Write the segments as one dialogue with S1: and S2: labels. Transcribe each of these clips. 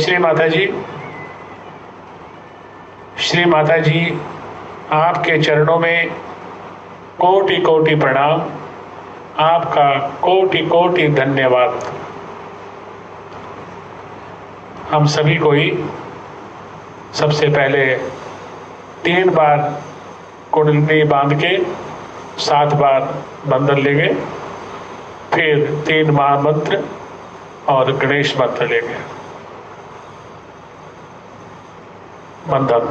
S1: श्री माता जी। श्री माता जी, आपके चरणों में कोटि कोटि प्रणाम, आपका कोटि कोटि धन्यवाद। हम सभी को ही सबसे पहले 3 बार कुंडलिनी बांध के 7 बार बंधन लेंगे, फिर 3 महामंत्र और गणेश मंत्र लेंगे। बंधन।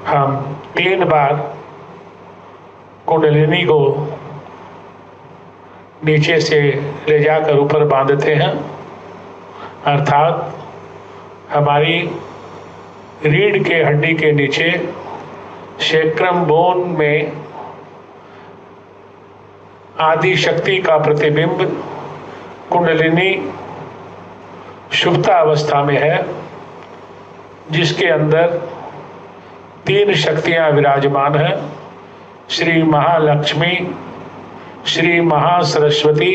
S1: हम 3 बार कुंडलिनी को नीचे से ले जाकर ऊपर बांधते हैं, अर्थात हमारी रीढ़ के हड्डी के नीचे सैक्रम बोन में आदि शक्ति का प्रतिबिंब कुंडलिनी सुप्ता अवस्था में है, जिसके अंदर 3 शक्तियां विराजमान हैं। श्री महालक्ष्मी, श्री महासरस्वती,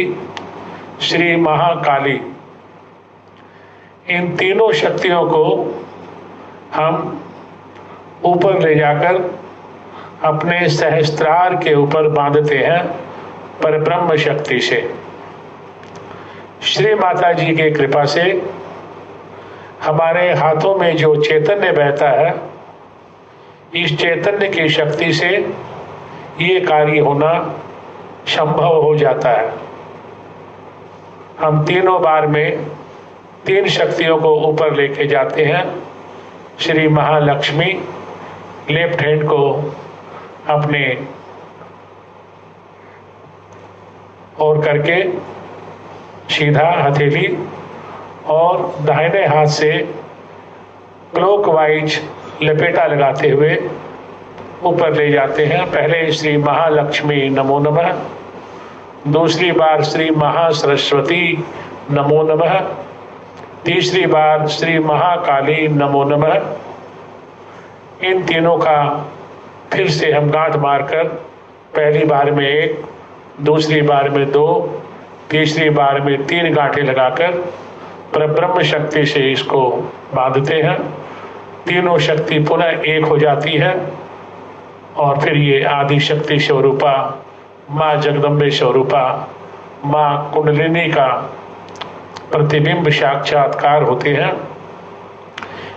S1: श्री महाकाली। इन तीनों शक्तियों को हम ऊपर ले जाकर अपने सहस्त्रार के ऊपर बांधते हैं परब्रह्म शक्ति से। श्री माता जी के कृपा से हमारे हाथों में जो चैतन्य बहता है, इस चैतन्य की शक्ति से ये कार्य होना संभव हो जाता है। हम तीनों बार में 3 शक्तियों को ऊपर लेके जाते हैं। श्री महालक्ष्मी लेफ्ट हैंड को अपने और करके सीधा हथेली और दाहिने हाथ से क्लॉकवाइज लपेटा लगाते हुए ऊपर ले जाते हैं। पहले श्री महालक्ष्मी नमो नमः, दूसरी बार श्री महासरस्वती नमो नमः, तीसरी बार श्री महाकाली नमो नमः। इन तीनों का फिर से हम गांठ मारकर पहली बार में 1, दूसरी बार में 2, तीसरी बार में 3 गांठें लगाकर परब्रह्म शक्ति से इसको बांधते हैं। तीनों शक्ति पुनः एक हो जाती है और फिर ये आदि शक्ति स्वरूपा माँ जगदम्बे स्वरूपा माँ कुंडलिनी का प्रतिबिंब साक्षात्कार होते हैं।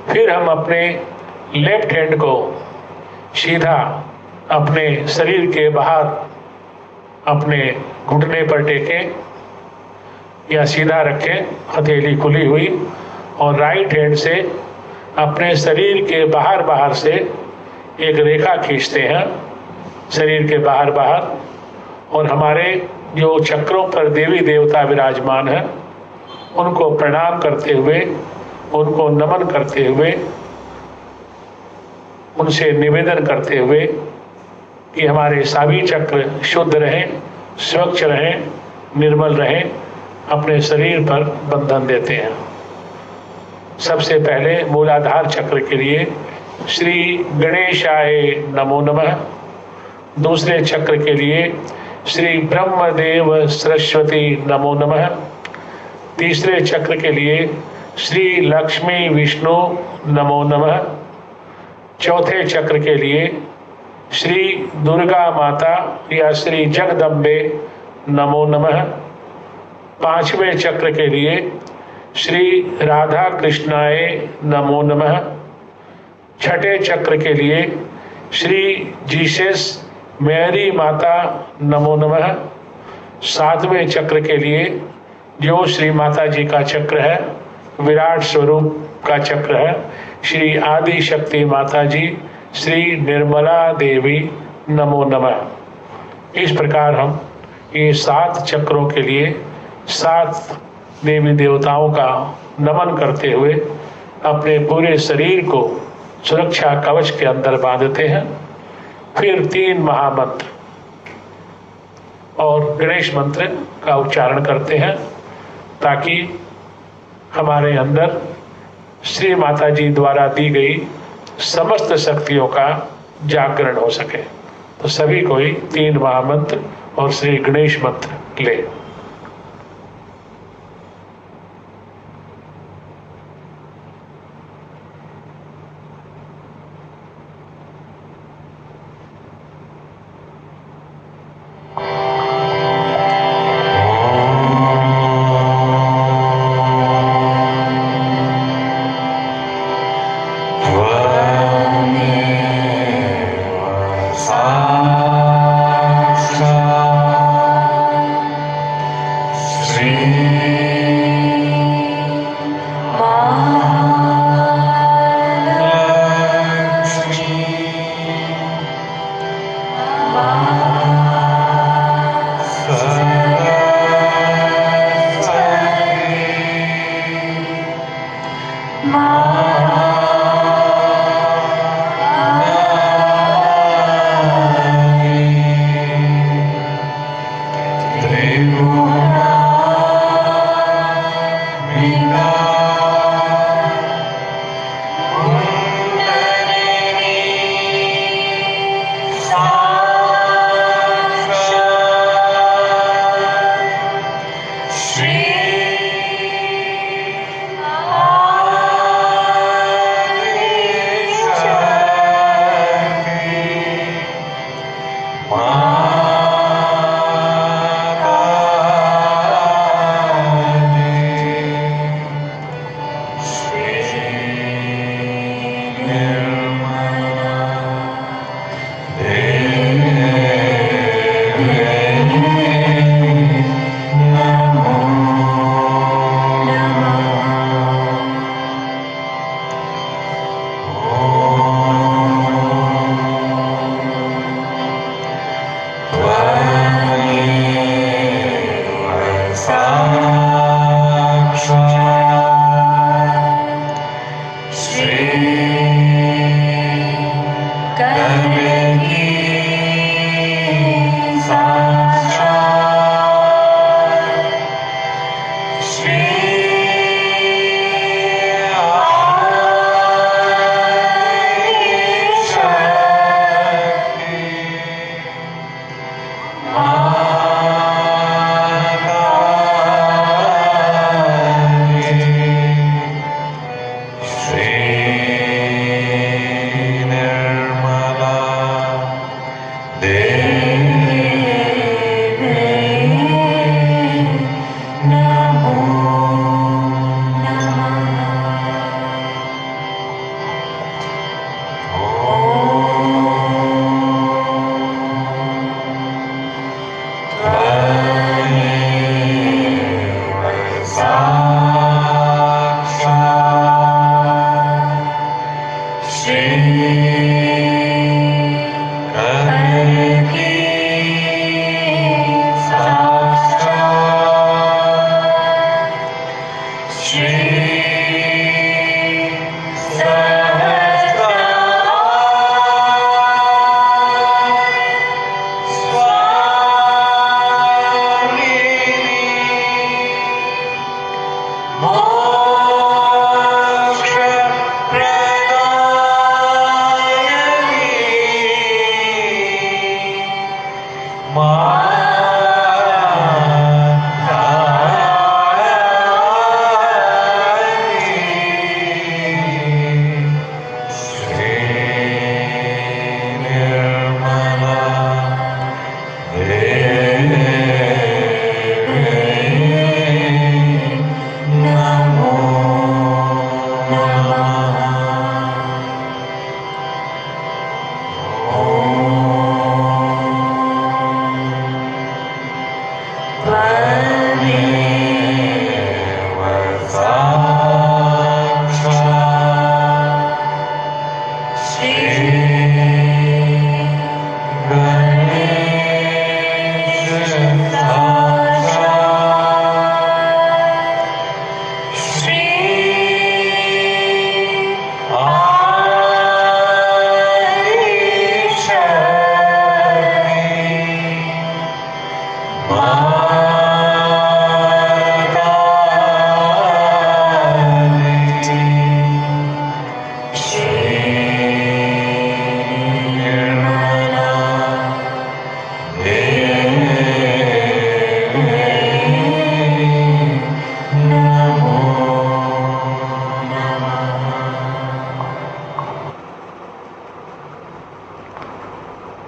S1: फिर हम अपने लेफ्ट हैंड को सीधा अपने शरीर के बाहर अपने घुटने पर टेकें या सीधा रखें, हथेली खुली हुई, और राइट हैंड से अपने शरीर के बाहर से एक रेखा खींचते हैं, शरीर के बाहर, और हमारे जो चक्रों पर देवी देवता विराजमान हैं उनको प्रणाम करते हुए, उनको नमन करते हुए, उनसे निवेदन करते हुए कि हमारे सावी चक्र शुद्ध रहें, स्वच्छ रहें, निर्मल रहें, अपने शरीर पर बंधन देते हैं। सबसे पहले मूलाधार चक्र के लिए श्री गणेशाय नमो नमः, दूसरे चक्र के लिए श्री ब्रह्मदेव सरस्वती नमो नमः, तीसरे चक्र के लिए श्री लक्ष्मी विष्णु नमो नमः, चौथे चक्र के लिए श्री दुर्गा माता या श्री जगदम्बे नमो नमः, पांचवें चक्र के लिए श्री राधा कृष्णाय नमो नमः, छठे चक्र के लिए श्री जीसस मैरी माता नमो नमः, सातवें चक्र के लिए जो श्री माता जी का चक्र है विराट स्वरूप का चक्र है। श्री आदि शक्ति माता जी, श्री निर्मला देवी नमो नमः। इस प्रकार हम ये 7 चक्रों के लिए 7 देवी देवताओं का नमन करते हुए अपने पूरे शरीर को सुरक्षा कवच के अंदर बांधते हैं। फिर 3 महामंत्र और गणेश मंत्र का उच्चारण करते हैं ताकि हमारे अंदर श्री माता जी द्वारा दी गई समस्त शक्तियों का जागरण हो सके। तो सभी कोई 3 महामंत्र और श्री गणेश मंत्र ले।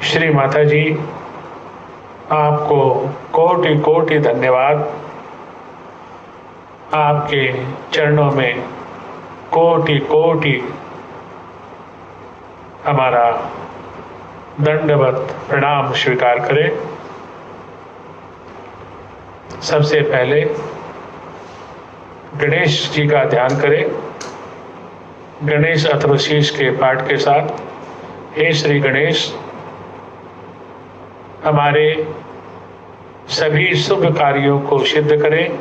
S1: श्री माता जी, आपको कोटि कोटि धन्यवाद। आपके चरणों में कोटि कोटि हमारा दंडवत प्रणाम स्वीकार करें। सबसे पहले गणेश जी का ध्यान करें। गणेश अथर्वशीष के पाठ के साथ, हे श्री गणेश, हमारे सभी शुभ कार्यों को सिद्ध करें,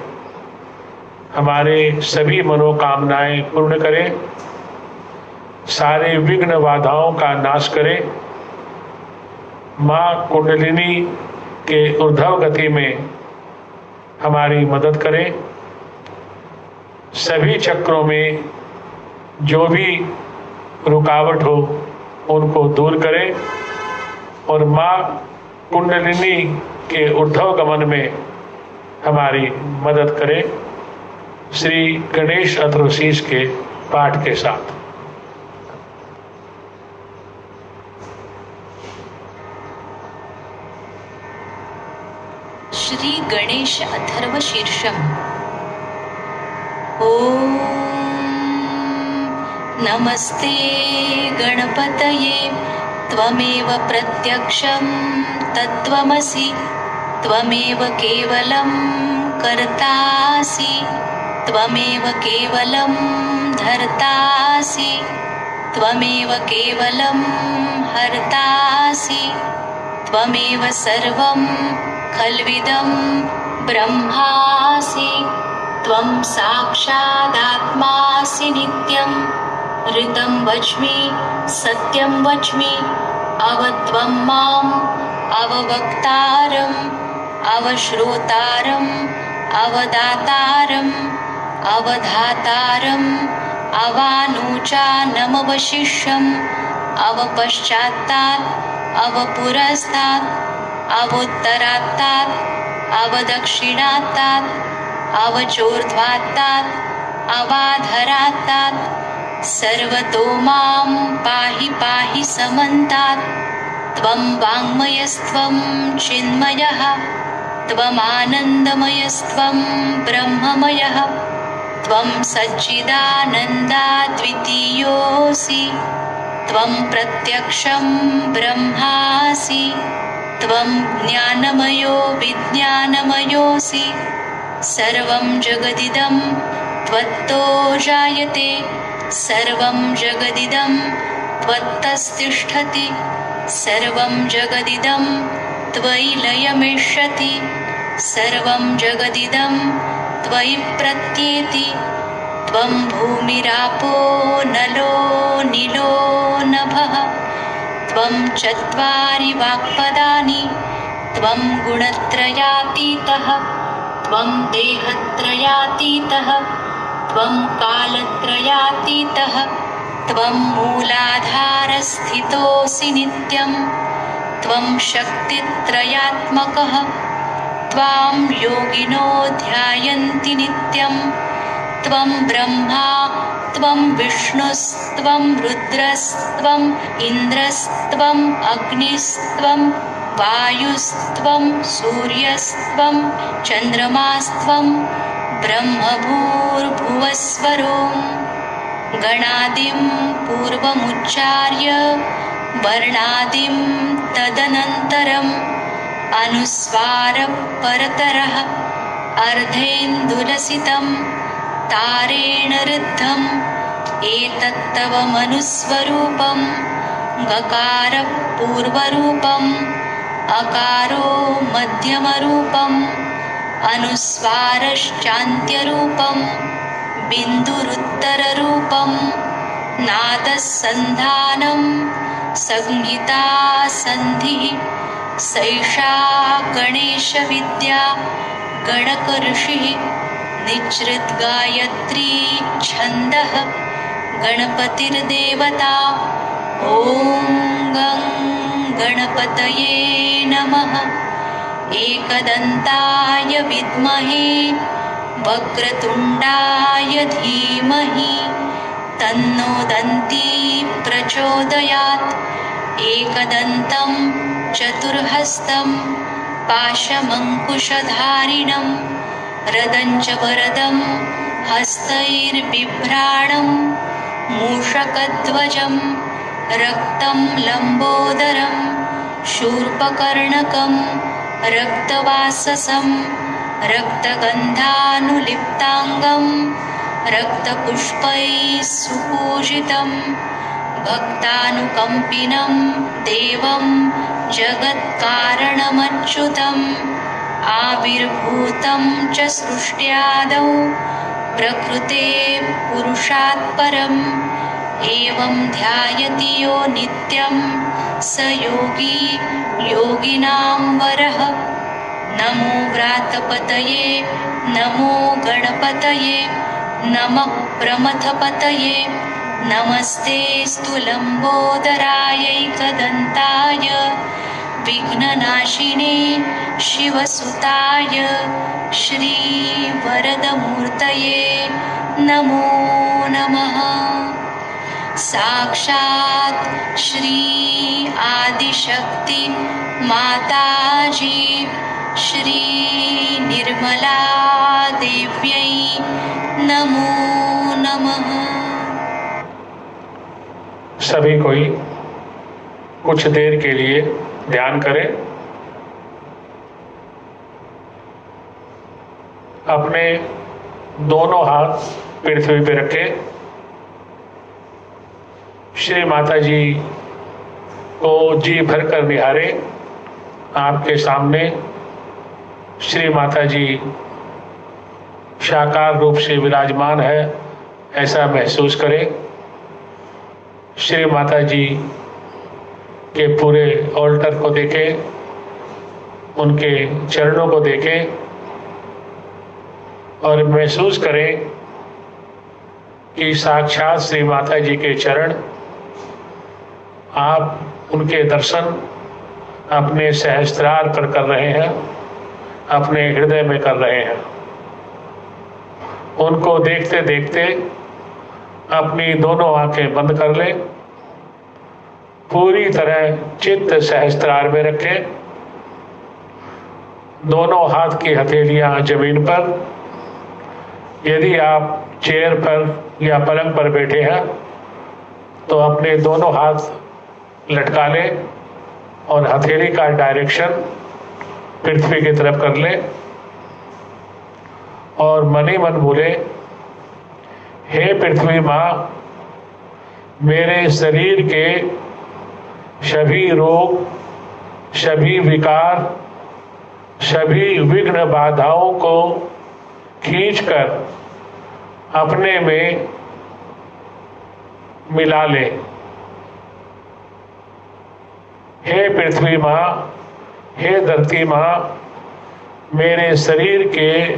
S1: हमारे सभी मनोकामनाएं पूर्ण करें, सारे विघ्न बाधाओं का नाश करें, माँ कुंडलिनी के ऊर्ध्व गति में हमारी मदद करें, सभी चक्रों में जो भी रुकावट हो उनको दूर करें और माँ कुंडलिनी के ऊर्ध्व गमन में हमारी मदद करें। श्री गणेश अथर्वशीष के पाठ के साथ।
S2: श्री गणेश अथर्वशीर्षम्। ओम नमस्ते गणपतये त्वमेव प्रत्यक्षं तत्त्वमसि त्वमेव केवलं कर्तासि त्वमेव केवलं धर्तासि त्वमेव केवलं हर्तासि त्वमेव सर्वं खल्विदं ब्रह्मासि त्वं साक्षादात्मासि नित्यं ऋतं वच्मि सत्यं वच्मि अवत्वं माम् अववक्तारम् अवश्रोतारम् अवदातारम् अवधातारम् अवानुचानमवशिष्यम् अवपश्चात्तात् अवपुरस्तात् अवोत्तरात्तात् अवदक्षिणात्तात् अवचोर्ध्वात्तात् अवाधरात्तात् सर्वतो मां पाहि पाहि समन्तात् त्वं वाङ्मयस्त्वं चिन्मयः त्वमानन्दमयस्त्वं ब्रह्ममयः त्वं सच्चिदानन्दाद्वितीयोऽसि त्वं प्रत्यक्षं ब्रह्मासि त्वं ज्ञानमयो विज्ञानमयोऽसि सर्वं जगदिदं त्वत्तो जायते सर्वं जगदिदं त्वत्तस्तिष्ठति सर्वं जगदिदं त्वयि लयमिष्यति सर्वं जगदिदं त्वयि प्रत्येति त्वं भूमिरापो नलो नीलो नभः त्वं चत्वारि वाक्पदानि त्वं गुणत्रयातीतः त्वं देहत्रयातीतः त्वं कालत्रयातीतः त्वं मूलाधारस्थितोऽसि नित्यं त्वं शक्तित्रयात्मकः त्वां योगिनो ध्यायन्ति नित्यं त्वं ब्रह्मा त्वं विष्णुस्त्वं रुद्रस्त्वं इन्द्रस्त्वं अग्निस्त्वं वायुस्त्वं सूर्यस्त्वं चन्द्रमास्त्वं ब्रह्मभूर्भुवस्वरों गणादिं पूर्वमुच्चार्य वर्णादिं तदनन्तरम् अनुस्वारः परतरः अर्धेन्दुलसितं तारेण ऋद्धम् एतत्तव मनुस्वरूपं गकारः पूर्वरूपम् अकारो मध्यमरूपम् अनुस्वारश्चान्त्यरूपम् बिन्दुरुत्तररूपम् नादः सन्धानं संहिता सन्धिः सैषा गणेशविद्या गणकऋषिः निच्छ्रिद्गायत्री छन्दः गणपतिर्देवता। ॐ गं गणपतये नमः। एकदन्ताय विद्महे वक्रतुण्डाय धीमहि तन्नो दन्ती प्रचोदयात्। एकदन्तं चतुर्हस्तं पाशमङ्कुशधारिणं रदं च वरदं हस्तैर्बिभ्राणं मूषकध्वजं रक्तं लम्बोदरं शूर्पकर्णकं रक्तवाससं रक्तगन्धानुलिप्ताङ्गं रक्तपुष्पैः सुपूजितं भक्तानुकम्पिनं देवं जगत्कारणमच्युतम् आविर्भूतं च सृष्ट्यादौ प्रकृते पुरुषात् परम् एवं ध्यायति यो नित्यं स योगी योगिनां वरः। नमो व्रातपतये नमो गणपतये नमः प्रमथपतये नमस्ते लम्बोदरायैकदन्ताय विघ्ननाशिने शिवसुताय श्रीवरदमूर्तये नमो नमः। साक्षात् श्री आदिशक्ति माताजी श्री निर्मला देव्यै नमो नमः।
S1: सभी कोई कुछ देर के लिए ध्यान करें। अपने दोनों हाथ पृथ्वी पर रखें। श्री माता जी को जी भर कर निहारें। आपके सामने श्री माता जी साकार रूप से विराजमान है, ऐसा महसूस करें। श्री माता जी के पूरे ऑल्टर को देखें, उनके चरणों को देखें और महसूस करें कि साक्षात श्री माता जी के चरण, आप उनके दर्शन अपने सहस्त्रार पर कर रहे हैं, अपने हृदय में कर रहे हैं। उनको देखते देखते अपनी दोनों आंखें बंद कर लें। पूरी तरह चित्त सहस्त्रार में रखें। दोनों हाथ की हथेलियां जमीन पर। यदि आप चेयर पर या पलंग पर बैठे हैं तो अपने दोनों हाथ लटका लें और हथेली का डायरेक्शन पृथ्वी की तरफ कर लें और मन ही मन बोले, हे पृथ्वी माँ, मेरे शरीर के सभी रोग, सभी विकार, सभी विघ्न बाधाओं को खींचकर अपने में मिला ले। हे पृथ्वी माँ, हे धरती माँ, मेरे शरीर के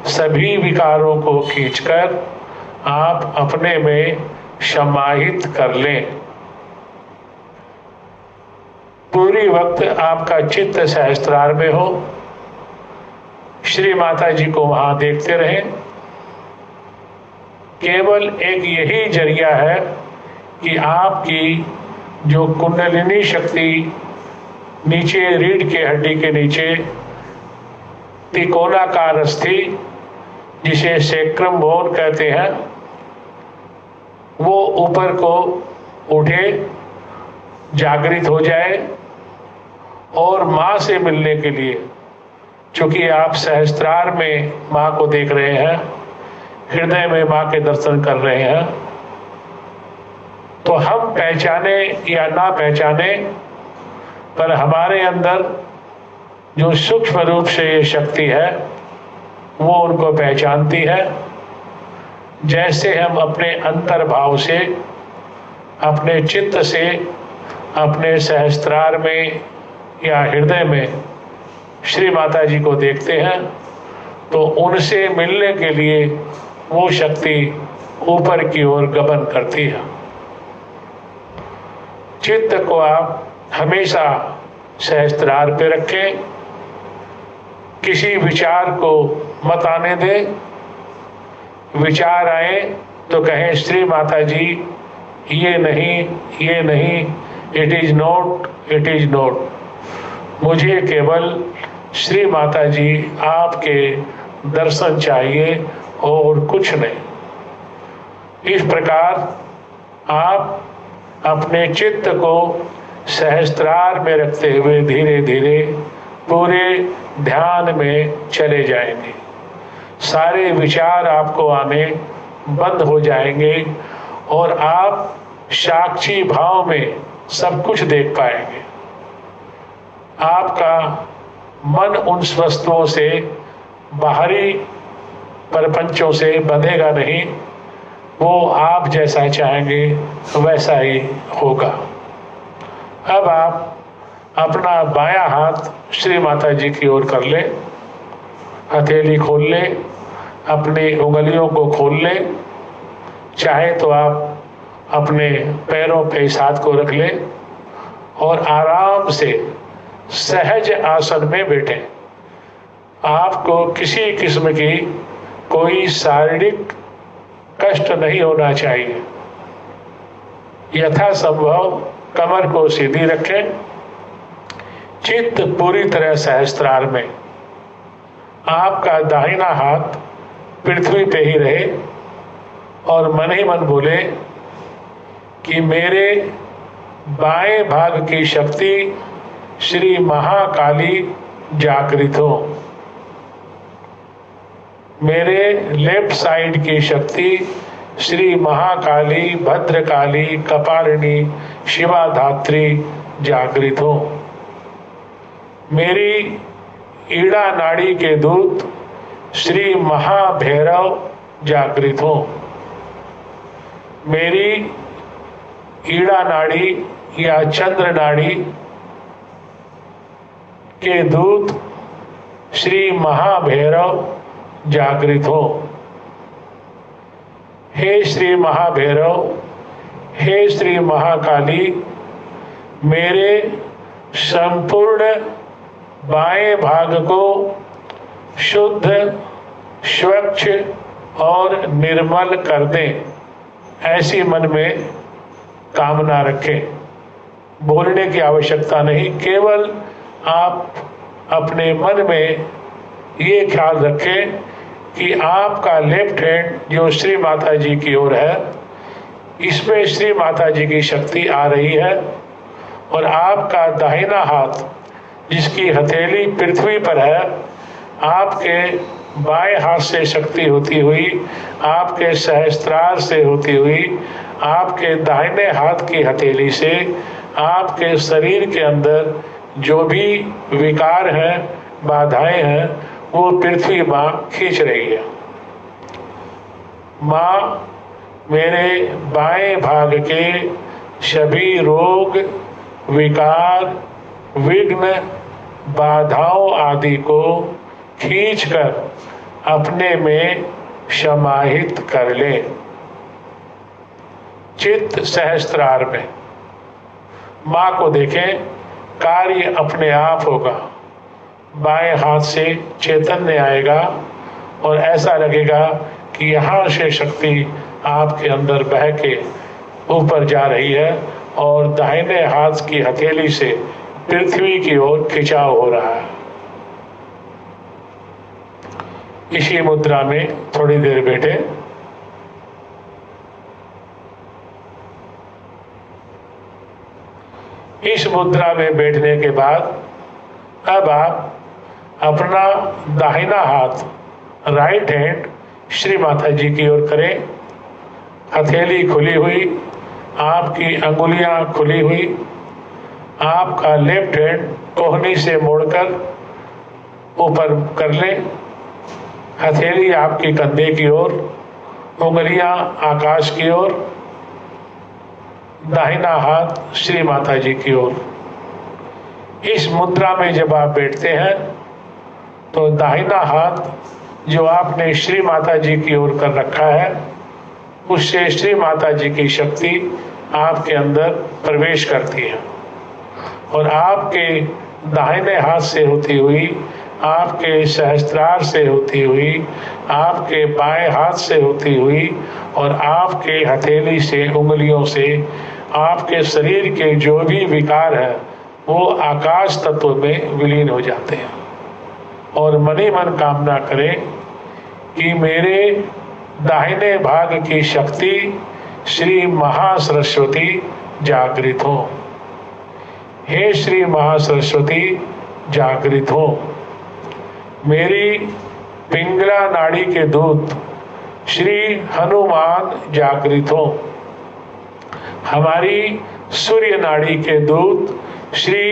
S1: सभी विकारों को खींचकर आप अपने में समाहित कर लें। पूरी वक्त आपका चित्त सहस्त्रार में हो। श्री माता जी को वहां देखते रहें। केवल एक यही जरिया है कि आपकी जो कुंडलिनी शक्ति नीचे रीढ़ के हड्डी के नीचे त्रिकोणाकार अस्थि, जिसे सेक्रम बोन कहते हैं, वो ऊपर को उठे, जागृत हो जाए और माँ से मिलने के लिए, चूंकि आप सहस्त्रार में माँ को देख रहे हैं, हृदय में माँ के दर्शन कर रहे हैं, तो हम पहचाने या ना पहचाने पर हमारे अंदर जो सूक्ष्म रूप से ये शक्ति है वो उनको पहचानती है। जैसे हम अपने अंतर्भाव से, अपने चित्त से अपने सहस्त्रार में या हृदय में श्री माता जी को देखते हैं तो उनसे मिलने के लिए वो शक्ति ऊपर की ओर गमन करती है। चित्त को आप हमेशा सहस्त्रार पे रखें, किसी विचार को मत आने दें। विचार आए तो कहें श्री माता जी ये नहीं, इट इज नॉट, मुझे केवल श्री माता जी आपके दर्शन चाहिए और कुछ नहीं। इस प्रकार आप अपने चित्त को सहस्त्रार में रखते हुए धीरे धीरे पूरे ध्यान में चले जाएंगे। सारे विचार आपको आने बंद हो जाएंगे और आप साक्षी भाव में सब कुछ देख पाएंगे। आपका मन उन वस्तुओं से, बाहरी प्रपंचों से बंधेगा नहीं, वो आप जैसा चाहेंगे वैसा ही होगा। अब आप अपना बायां हाथ श्री माता जी की ओर कर ले, हथेली खोल ले, अपनी उंगलियों को खोल ले। चाहे तो आप अपने पैरों पे इस हाथ को रख ले और आराम से सहज आसन में बैठे। आपको किसी किस्म की कोई शारीरिक कष्ट नहीं होना चाहिए। यथासंभव कमर को सीधी रखें, चित्त पूरी तरह सहस्त्रार में। आपका दाहिना हाथ पृथ्वी पे ही रहे और मन ही मन बोले कि मेरे बाएं भाग की शक्ति श्री महाकाली जागृत हो, मेरे लेफ्ट साइड की शक्ति श्री महाकाली, भद्रकाली, कपालिनी, शिवा धात्री जागृत हो, मेरी ईड़ा नाड़ी के दूत श्री महाभैरव जागृत हो, मेरी ईड़ा नाड़ी या चंद्र नाड़ी के दूत श्री महाभैरव जागृत हो। हे श्री महाभैरव, हे श्री महाकाली, मेरे संपूर्ण बाएं भाग को शुद्ध, स्वच्छ और निर्मल कर दें, ऐसी मन में कामना रखें। बोलने की आवश्यकता नहीं, केवल आप अपने मन में ये ख्याल रखें कि आपका लेफ्ट हैंड जो श्री माता जी की ओर है, इसमें श्री माता जी की शक्ति आ रही है और आपका दाहिना हाथ जिसकी हथेली पृथ्वी पर है, आपके बाएं हाथ से शक्ति होती हुई, आपके सहस्त्रार से होती हुई, आपके दाहिने हाथ की हथेली से आपके शरीर के अंदर जो भी विकार हैं, बाधाएं हैं, वो पृथ्वी माँ खींच रही है। माँ मेरे बाएं भाग के सभी रोग, विकार, विघ्न, बाधाओं आदि को खींचकर अपने में समाहित कर ले। चित्त सहस्त्रार में माँ को देखें, कार्य अपने आप होगा। बाएं हाथ से चैतन्य आएगा और ऐसा लगेगा कि यहाँ से शक्ति आपके अंदर बह के ऊपर जा रही है और दाहिने हाथ की हथेली से पृथ्वी की ओर खिंचाव हो रहा है। इसी मुद्रा में थोड़ी देर बैठे। इस मुद्रा में बैठने के बाद अब आप अपना दाहिना हाथ, राइट हैंड श्री माता जी की ओर करें। हथेली खुली हुई, आपकी अंगुलियां खुली हुई, आपका लेफ्ट हैंड कोहनी से मोड़कर ऊपर कर लें। हथेली आपकी कंधे की ओर, उंगलियां आकाश की ओर, दाहिना हाथ श्री माता जी की ओर। इस मुद्रा में जब आप बैठते हैं तो दाहिना हाथ जो आपने श्री माता जी की ओर कर रखा है, उससे श्री माता जी की शक्ति आपके अंदर प्रवेश करती है और आपके दाहिने हाथ से होती हुई, आपके सहस्त्रार से होती हुई, आपके बाएं हाथ से होती हुई और आपके हथेली से, उंगलियों से आपके शरीर के जो भी विकार है वो आकाश तत्व में विलीन हो जाते हैं। और मनी मन कामना करें कि मेरे दाहिने भाग की शक्ति श्री महासरस्वती जागृत हो। हे श्री महासरस्वती जागृत हो। मेरी पिंगला नाड़ी के दूत श्री हनुमान जागृत हो। हमारी सूर्य नाड़ी के दूत श्री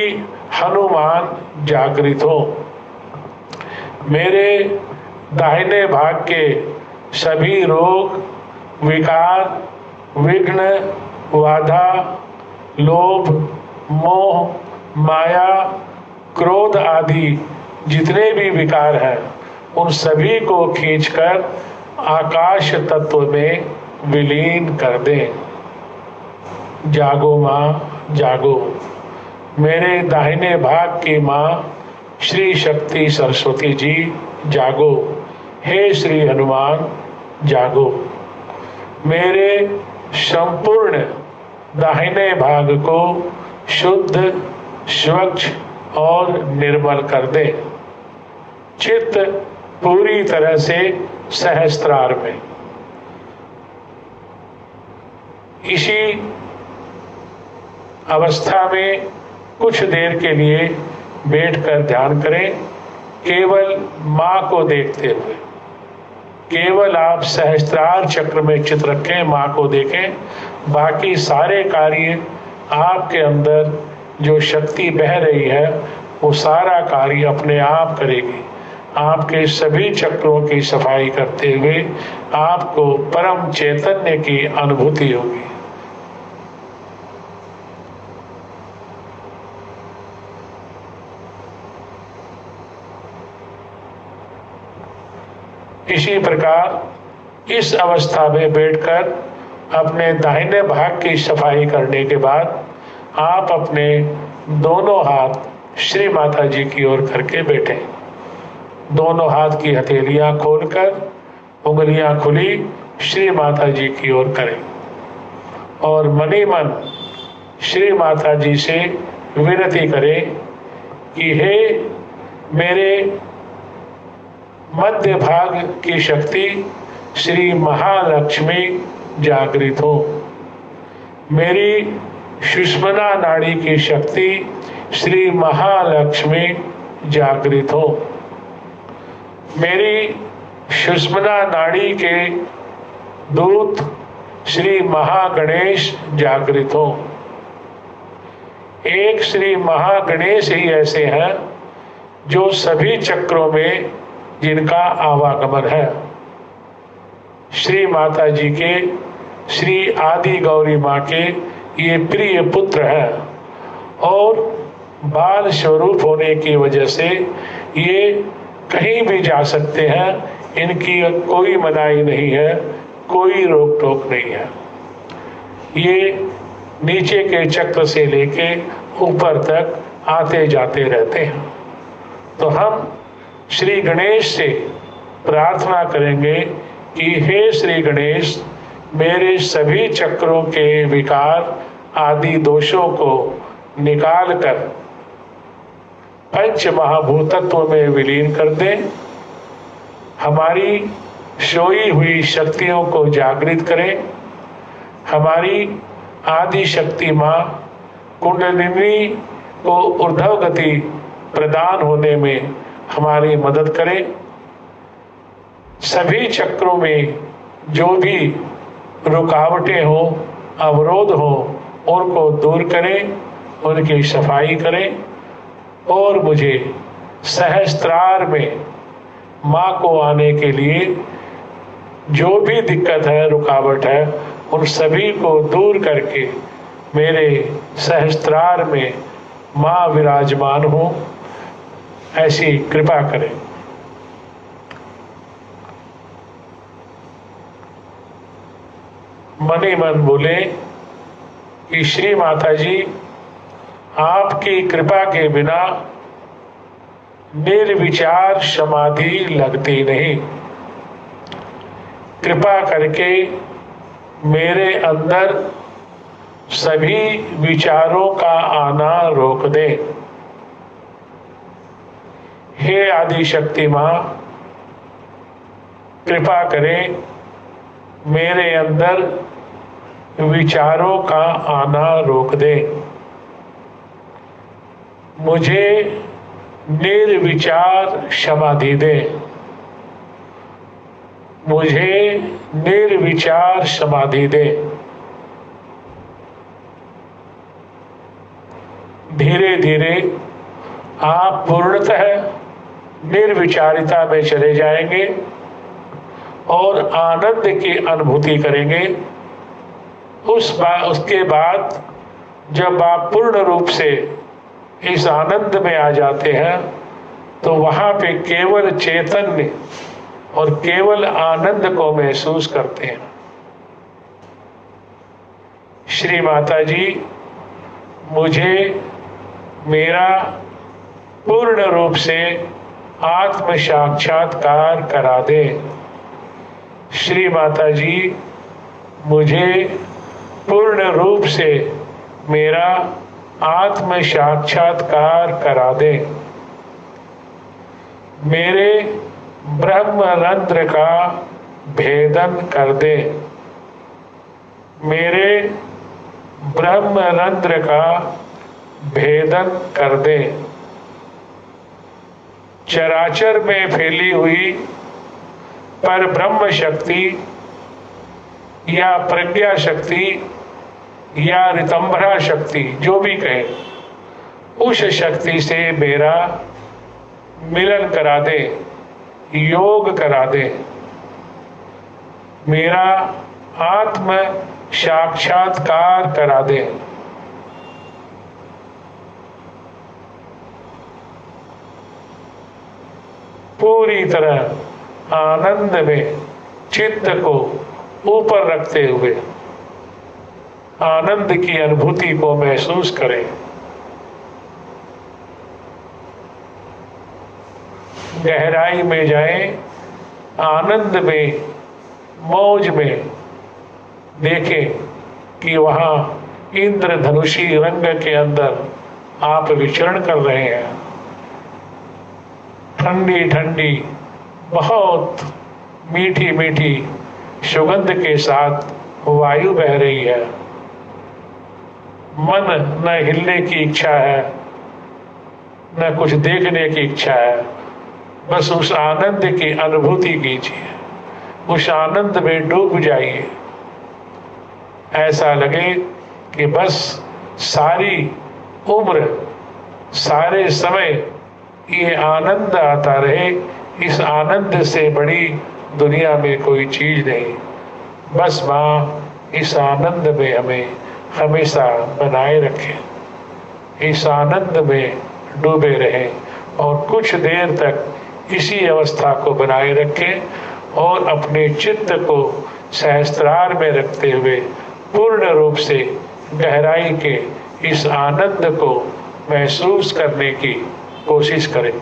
S1: हनुमान जागृत हो। मेरे दाहिने भाग के सभी रोग, विकार, विघ्न, बाधा, लोभ, मोह, माया, क्रोध आदि जितने भी विकार हैं उन सभी को खींचकर आकाश तत्व में विलीन कर दें। जागो माँ जागो। मेरे दाहिने भाग की माँ श्री शक्ति सरस्वती जी जागो। हे श्री हनुमान जागो। मेरे संपूर्ण दाहिने भाग को शुद्ध, स्वच्छ और निर्मल कर दे। चित्त पूरी तरह से सहस्त्रार में। इसी अवस्था में कुछ देर के लिए बैठकर ध्यान करें, केवल माँ को देखते हुए। केवल आप सहस्त्रार चक्र में चित्त रखें, माँ को देखें। बाकी सारे कार्य आपके अंदर जो शक्ति बह रही है वो सारा कार्य अपने आप करेगी। आपके सभी चक्रों की सफाई करते हुए आपको परम चैतन्य की अनुभूति होगी। इसी प्रकार इस अवस्था में बैठकर अपने दाहिने भाग की सफाई करने के बाद आप अपने दोनों हाथ श्री माता जी की ओर करके बैठे। दोनों हाथ की हथेलियां खोलकर उंगलियां खुली श्री माता जी की ओर करें और मनी मन श्री माता जी से विनती करें कि हे मेरे मध्य भाग की शक्ति श्री महालक्ष्मी जागृत हो। मेरी सुषुम्ना नाड़ी की शक्ति श्री महालक्ष्मी जागृत हो। मेरी सुषुम्ना नाड़ी के दूत श्री महागणेश जागृत हो। एक श्री महागणेश ही ऐसे हैं जो सभी चक्रों में जिनका आवागमन है। श्री माता जी के, श्री आदि गौरी माँ के ये प्रिय पुत्र हैं और बाल स्वरूप होने की वजह से ये कहीं भी जा सकते हैं। इनकी कोई मनाही नहीं है, कोई रोक टोक नहीं है। ये नीचे के चक्र से लेके ऊपर तक आते जाते रहते हैं। तो हम श्री गणेश से प्रार्थना करेंगे कि हे श्री गणेश, मेरे सभी चक्रों के विकार आदि दोषों को निकाल कर पंच महाभूतत्व में विलीन कर दें। हमारी सोई हुई शक्तियों को जागृत करें। हमारी आदि शक्ति माँ कुंडलिनी को ऊर्ध्व गति प्रदान होने में हमारी मदद करें। सभी चक्रों में जो भी रुकावटें हो, अवरोध हो, उनको दूर करें, उनकी सफाई करें और मुझे सहस्त्रार में माँ को आने के लिए जो भी दिक्कत है, रुकावट है, उन सभी को दूर करके मेरे सहस्त्रार में मां विराजमान हो, ऐसी कृपा करें। मन ही मन बोले कि श्री माता जी, आपकी कृपा के बिना निर्विचार समाधि लगती नहीं। कृपा करके मेरे अंदर सभी विचारों का आना रोक दे। हे आदि शक्ति मां, कृपा करें मेरे अंदर विचारों का आना रोक दे। मुझे निर्विचार समाधि दे। मुझे निर्विचार समाधि दे। धीरे धीरे आप पूर्णतः निर्विचारिता में चले जाएंगे और आनंद की अनुभूति करेंगे। उसके बाद जब आप पूर्ण रूप से इस आनंद में आ जाते हैं तो वहां पे केवल चैतन्य और केवल आनंद को महसूस करते हैं। श्री माता जी, मुझे मेरा पूर्ण रूप से आत्म साक्षात्कार करा दे। श्री माता जी, मुझे पूर्ण रूप से मेरा आत्म साक्षात्कार करा दे। मेरे ब्रह्म रंध्र का भेदन कर दे। मेरे ब्रह्म रंध्र का भेदन कर दे। चराचर में फैली हुई पर ब्रह्म शक्ति या प्रज्ञा शक्ति या ऋतंभरा शक्ति, जो भी कहे, उस शक्ति से मेरा मिलन करा दे, योग करा दे। मेरा आत्म साक्षात्कार करा दे। पूरी तरह आनंद में चित्त को ऊपर रखते हुए आनंद की अनुभूति को महसूस करें। गहराई में जाएं, आनंद में, मौज में देखें कि वहां इंद्रधनुषी रंग के अंदर आप विचरण कर रहे हैं। ठंडी ठंडी, बहुत मीठी मीठी सुगंध के साथ वायु बह रही है। मन न हिलने की इच्छा है, न कुछ देखने की इच्छा है। बस उस आनंद की अनुभूति कीजिए, उस आनंद में डूब जाइए। ऐसा लगे कि बस सारी उम्र, सारे समय ये आनंद आता रहे। इस आनंद से बड़ी दुनिया में कोई चीज नहीं। बस मां इस आनंद में हमें हमेशा बनाए रखें, इस आनंद में डूबे रहें और कुछ देर तक इसी अवस्था को बनाए रखें और अपने चित्त को सहस्त्रार में रखते हुए पूर्ण रूप से गहराई के इस आनंद को महसूस करने की कोशिश करें।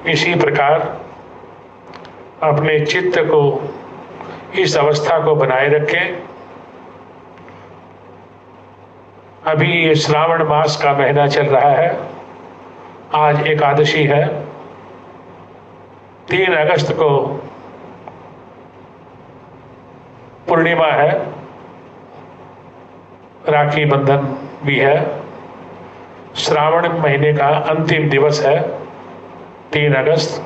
S1: इसी प्रकार अपने चित्त को, इस अवस्था को बनाए रखें। अभी ये श्रावण मास का महीना चल रहा है। आज एकादशी है। 3 अगस्त को पूर्णिमा है, राखी बंधन भी है। श्रावण महीने का अंतिम दिवस है 3 अगस्त।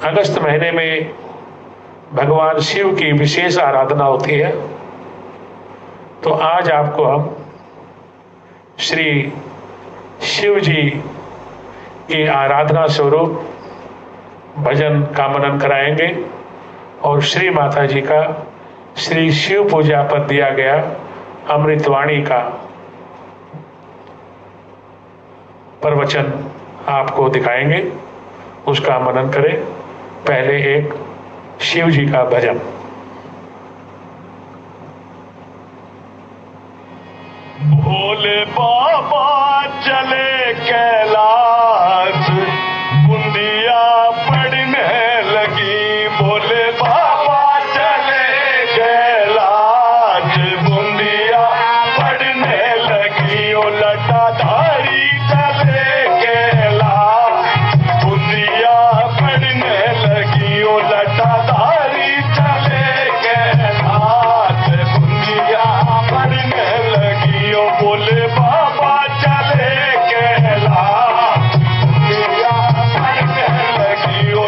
S1: अगस्त महीने में भगवान शिव की विशेष आराधना होती है। तो आज आपको हम श्री शिव जी की आराधना स्वरूप भजन का मनन कराएंगे और श्री माता जी का श्री शिव पूजा पर दिया गया अमृतवाणी का प्रवचन आपको दिखाएंगे, उसका मनन करें। पहले एक शिव जी का भजन।
S3: भोले बाबा चले कैलाश, बुंदिया पड़ने लगी। भोले बाबा चले कैलाश, बुंदिया पड़ने लगी। ओ लटाधारी चले कैलाश, बुंदिया पड़ने लगी। ओ लटाधारी चले कैलाश, बुंदिया पड़ने लगी। ओ भोले बाबा चले कैलाश, बुंदिया पड़ने लगी। ओ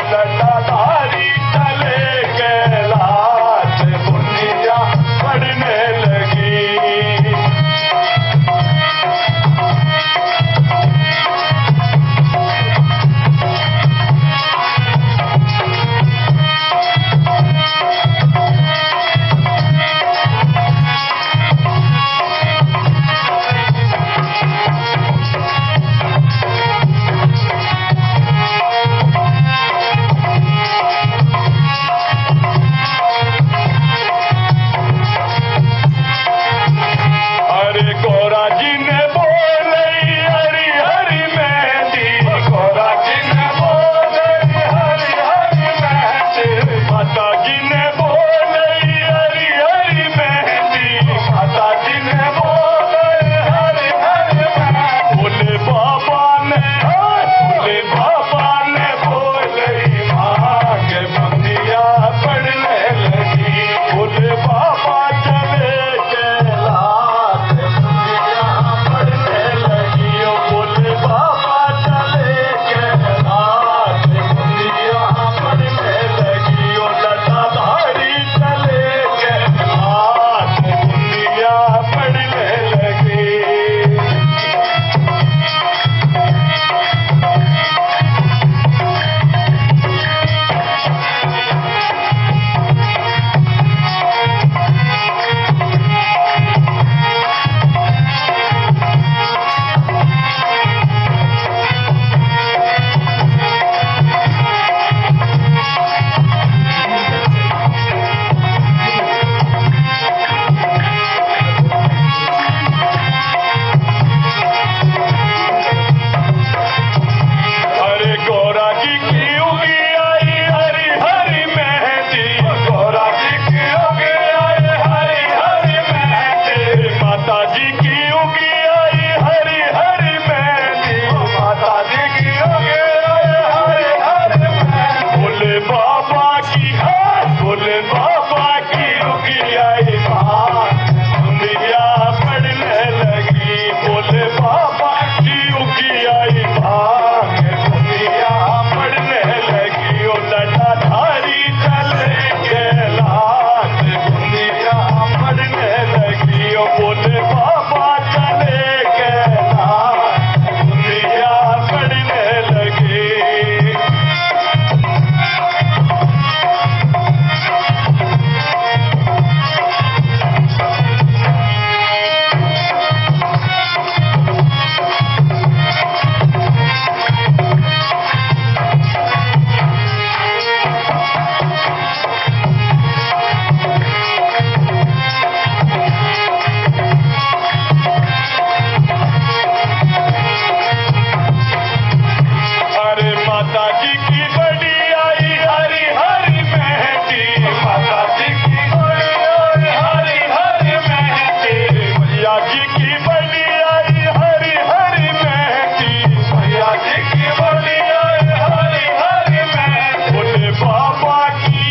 S3: माता जी की बड़ी आई हरी हरी मेहंदी, माता जी की बड़ी आई हरी हरी मेहंदी, मैया जी की बड़ी आई हरी हरी मेहंदी, मैया जी की बड़ी आई हरी हरी मेहंदी। बोले बाबा की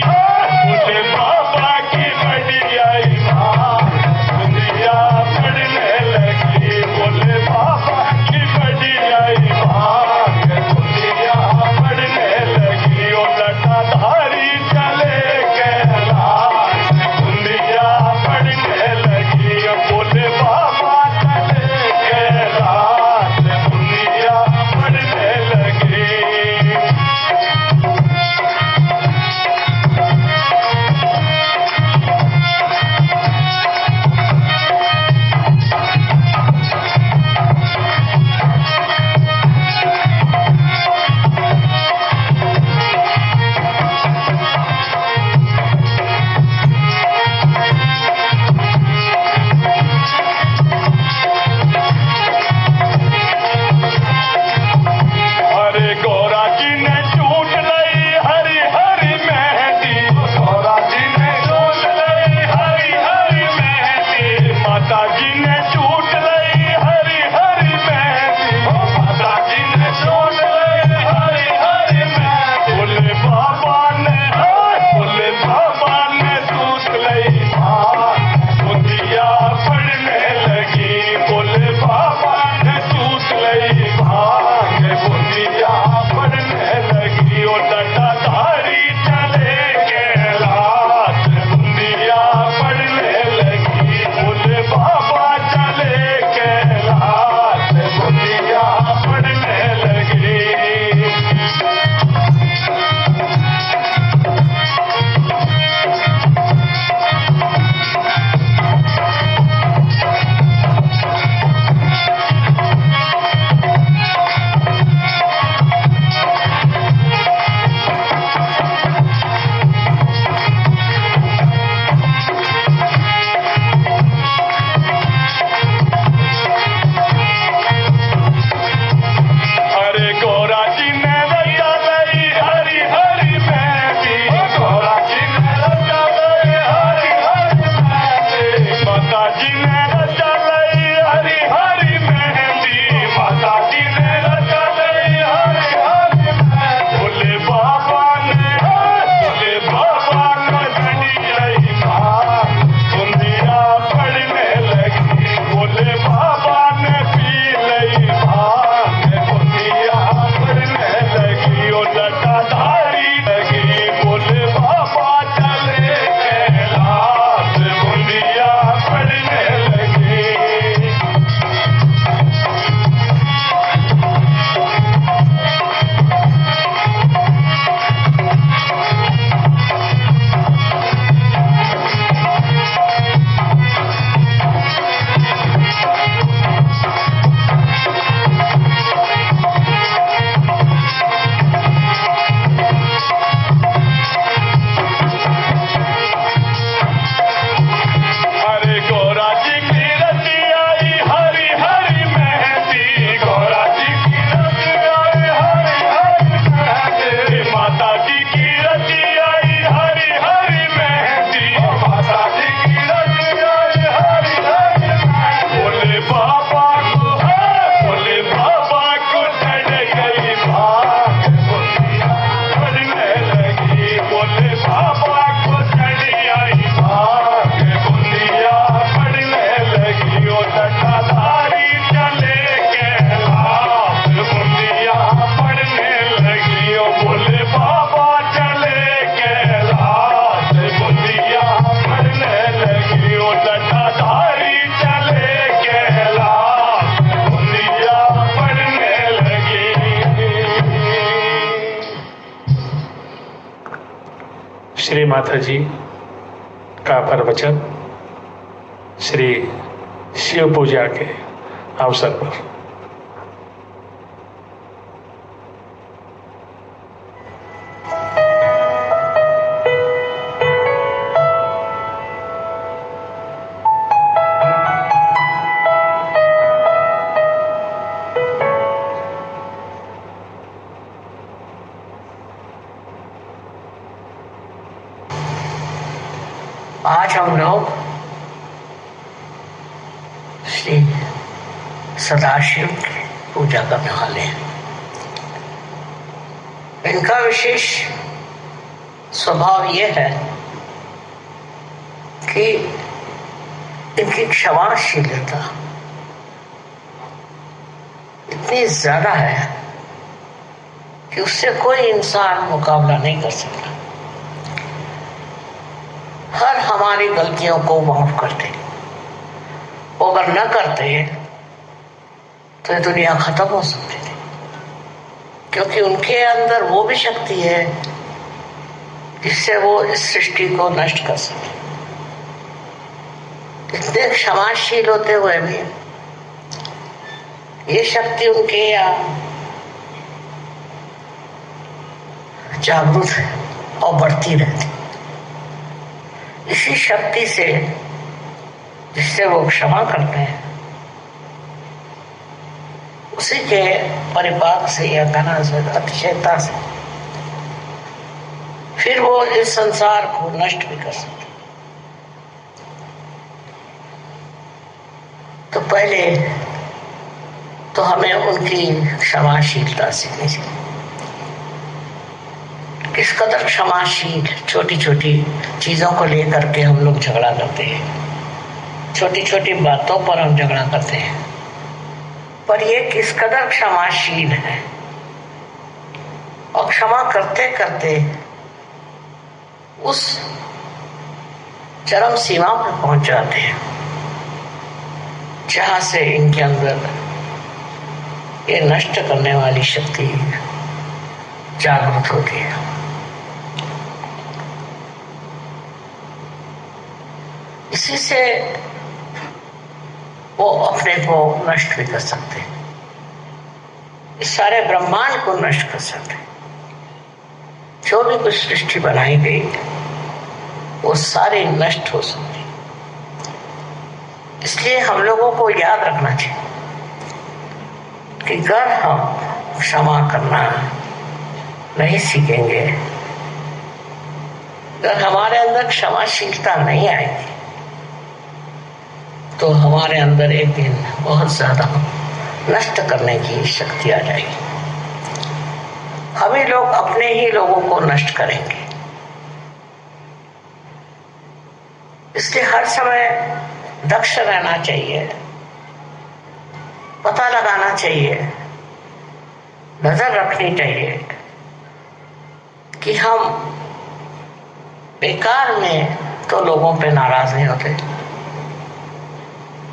S3: बड़ी आई माँ, दुनिया पढ़ने लगी। बोले बाबा की बड़ी आई माँ, दुनिया पढ़ने लगी। ओ लटाधारी चले कैलाश, दुनिया पढ़ने लगी। बोले बाबा चले कैलाश, दुनिया पढ़ने लगी। अरे गौरा जी ने चूट लई हरी हरी मेहंदी, गौरा जी ने चूट लई हरी हरी मेहंदी, माता जी ने चूट लई हरी हरी मेहंदी, माता जी ने चूट लई हरी हरी मेहंदी। बोले बाबा ने चूट लई माँ, दुनिया पढ़ने लगी। बोले बाबा ने चूट लई माँ, दुनिया पढ़ने लगी। ओ लटाधारी चले कैलाश, दुनिया पढ़ने लगी। बोले बाबा चले कैलाश, दुनिया पढ़ने लगी। अरे गौरा जी ने रचा लई हरी हरी मेहंदी, गौरा जी ने रचा लई हरी हरी मेहंदी, माता जी ने रचा लई हरी हरी मेहंदी, माता जी ने रचा लई हरी हरी मेहंदी। बोले बाबा ने घड़ी आई माँ, दुनिया पढ़ने लगी। बोले बाबा ने पी लई माँ, दुनिया पढ़ने लगी। ओ लटाधारी लगी। बोले बाबा चले कैलाश, दुनिया पढ़ने लगी। अरे गौरा जी की रची आई हरी हरी मेहंदी, गौरा जी की रची आई हरी हरी मेहंदी, माता जी की रची आई हरी हरी मेहंदी, माता जी की रची आई हरी हरी मेहंदी। बोले बाबा को चढ़ गई भाग, दुनिया पढ़ने लगी। बोले बाबा को चढ़ आई भाग, दुनिया पढ़ने लगी। ओ लटाधारी चले कैलाश, दुनिया पढ़ने लगी। ओ बोले बाबा चले कैलाश, दुनिया पढ़ने लगी। ओ लटाधारी चले कैलाश, दुनिया पढ़ने लगी।
S1: श्री माता जी का प्रवचन श्री शिव पूजा के अवसर पर।
S4: आज हम लोग श्री सदाशिव की पूजा करने वाले हैं। इनका विशेष स्वभाव यह है कि इनकी क्षमाशीलता इतनी ज्यादा है कि उससे कोई इंसान मुकाबला नहीं कर सकता। हर हमारी गलतियों को माफ करते, वो अगर न करते तो ये दुनिया खत्म हो सकती थी, क्योंकि उनके अंदर वो भी शक्ति है जिससे वो इस सृष्टि को नष्ट कर सके। इतने क्षमाशील होते हुए भी ये शक्ति उनके यहाँ जागृत है और बढ़ती रहती। इसी शक्ति से जिससे वो क्षमा करते हैं, उसी के परिपाक से या कहना से अतिशयता से फिर वो इस संसार को नष्ट भी कर सकते। तो पहले तो हमें उनकी क्षमाशीलता सीखनी चाहिए। किस कदर क्षमाशील, छोटी छोटी चीजों को लेकर के हम लोग झगड़ा करते हैं, छोटी छोटी बातों पर हम झगड़ा करते हैं, पर ये किस कदर क्षमाशील है और क्षमा करते करते उस चरम सीमा पर पहुंच जाते हैं जहां से इनके अंदर ये नष्ट करने वाली शक्ति जागृत होती है। इसी से वो अपने को नष्ट भी कर सकते हैं, इस सारे ब्रह्मांड को नष्ट कर सकते हैं। जो भी कुछ सृष्टि बनाई गई वो सारी नष्ट हो सकती है। इसलिए हम लोगों को याद रखना चाहिए कि अगर हम क्षमा करना नहीं सीखेंगे, अगर हमारे अंदर क्षमाशीलता नहीं आएगी, तो हमारे अंदर एक दिन बहुत ज्यादा नष्ट करने की शक्ति आ जाएगी। हम ही लोग अपने ही लोगों को नष्ट करेंगे। इसलिए हर समय दक्ष रहना चाहिए, पता लगाना चाहिए, नजर रखनी चाहिए कि हम बेकार में तो लोगों पे नाराज नहीं होते,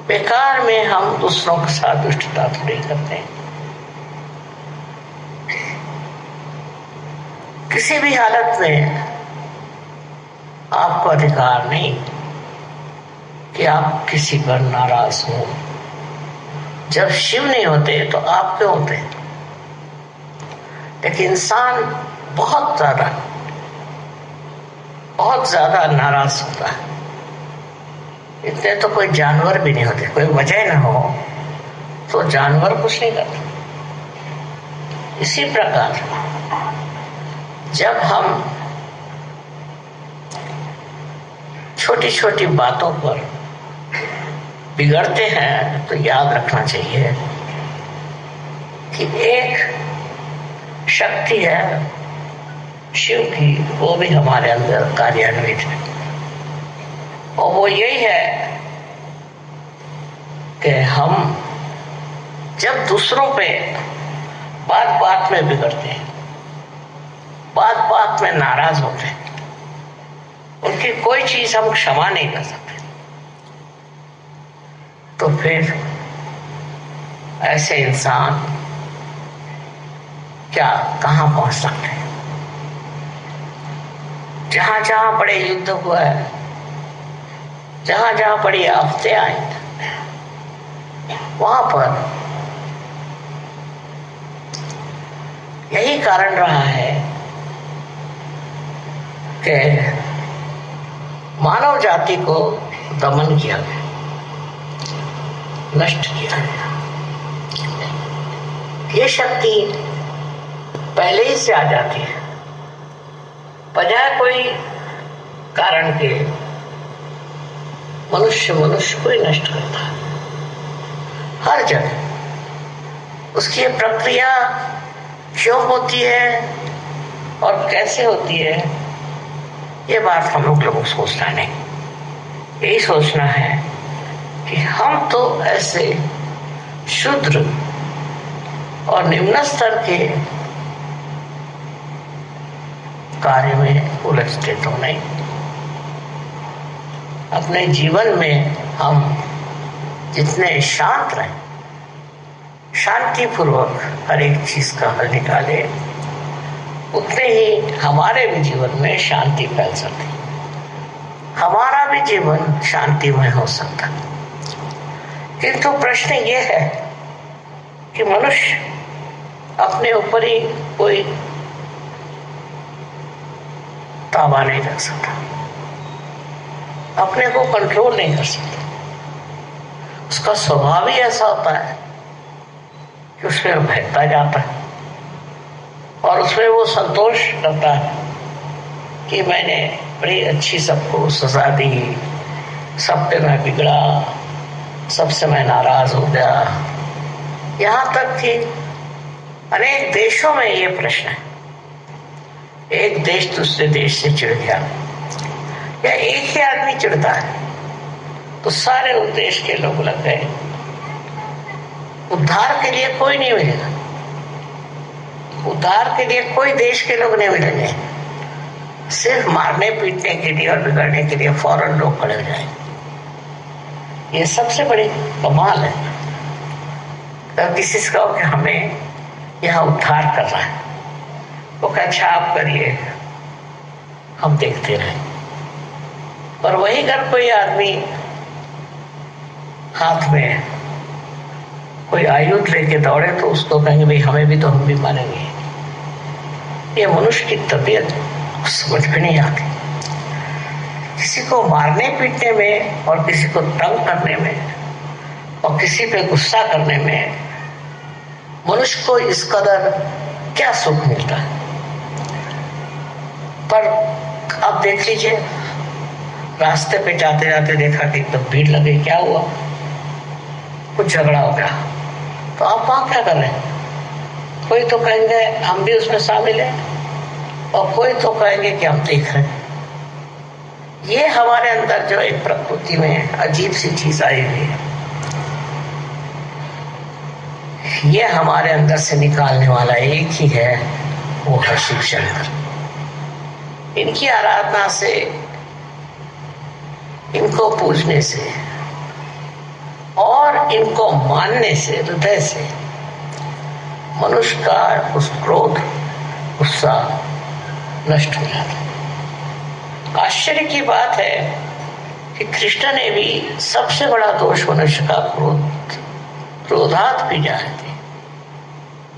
S4: बेकार में हम दूसरों के साथ दुष्टता तो नहीं करते। किसी भी हालत में आपको अधिकार नहीं कि आप किसी पर नाराज हो। जब शिव नहीं होते तो आप क्यों होते? लेकिन इंसान बहुत ज्यादा नाराज होता है। इतने तो कोई जानवर भी नहीं होते, कोई वजह ना हो तो जानवर कुछ नहीं करते। इसी प्रकार जब हम छोटी छोटी बातों पर बिगड़ते हैं तो याद रखना चाहिए कि एक शक्ति है शिव की, वो भी हमारे अंदर कार्यान्वित है, और वो यही है कि हम जब दूसरों पे बात बात में बिगड़ते हैं, बात बात में नाराज होते हैं, उनकी कोई चीज हम क्षमा नहीं कर सकते, तो फिर ऐसे इंसान क्या कहां पहुंच सकते हैं? जहां जहां बड़े युद्ध हुआ है, जहां जहां बड़ी आफतें आई, वहां पर यही कारण रहा है कि मानव जाति को दमन किया गया, नष्ट किया गया। ये शक्ति पहले ही से आ जाती है, बजाय कोई कारण के मनुष्य मनुष्य को ही नष्ट करता है हर जगह। उसकी ये प्रक्रिया क्यों होती है और कैसे होती है, ये बात हम लोगों को सोचना नहीं। यही सोचना है कि हम तो ऐसे शूद्र और निम्न स्तर के कार्य में उलझते तो नहीं। अपने जीवन में हम जितने शांत रहें, शांतिपूर्वक हर एक चीज का हल निकाले, उतने ही हमारे भी जीवन में शांति फैल सकती, हमारा भी जीवन शांतिमय हो सकता। किंतु प्रश्न ये है कि मनुष्य अपने ऊपर ही कोई ताबा नहीं रख सकता, अपने को कंट्रोल नहीं कर सकता। उसका स्वभाव ही ऐसा होता है कि उसमें बहता जाता है और उसमें वो संतोष करता है कि मैंने बड़ी अच्छी सबको सजा दी, सब पे मैं बिगड़ा, सबसे मैं नाराज हो गया। यहाँ तक कि अनेक देशों में ये प्रश्न है, एक देश दूसरे देश से चिढ़ गया या एक ही आदमी चिढ़ता है तो सारे उस देश के लोग लग गए। उद्धार के लिए कोई नहीं मिलेगा, उद्धार के लिए कोई देश के लोग नहीं मिलेंगे, सिर्फ मारने पीटने के लिए और बिगड़ने के लिए फौरन लोग खड़े हो जाएंगे। ये सबसे बड़ी कमाल है। तब किसी से कहो कि हमें यहाँ उद्धार करना है, वो कहे अच्छा आप करिए, हम देखते रहे। पर वही अगर कोई आदमी हाथ में कोई आयुध लेके दौड़े तो उसको कहेंगे भाई हमें भी, तो हम भी मारेंगे। ये मनुष्य की तबीयत समझ में नहीं आती। किसी को मारने पीटने में और किसी को तंग करने में और किसी पे गुस्सा करने में मनुष्य को इस कदर क्या सुख मिलता है। पर आप देख लीजिए, रास्ते पे जाते जाते देखा कि एकदम भीड़ लगी, क्या हुआ, कुछ झगड़ा हो गया, तो आप वहां क्या कर रहे हैं? कोई तो कहेंगे हम भी उसमें शामिल हैं और कोई तो कहेंगे कि हम देख रहे हैं। ये हमारे अंदर जो एक प्रकृति में अजीब सी चीज आई हुई है, ये हमारे अंदर से निकालने वाला एक ही है, वो है शिव शंकर। इनकी आराधना से, इनको पूजने से और इनको मानने से, हृदय से मनुष्य का उस क्रोध, गुस्सा नष्ट हो जाता है। आश्चर्य की बात है कि कृष्ण ने भी सबसे बड़ा दोष मनुष्य का क्रोधात भी जाने थे।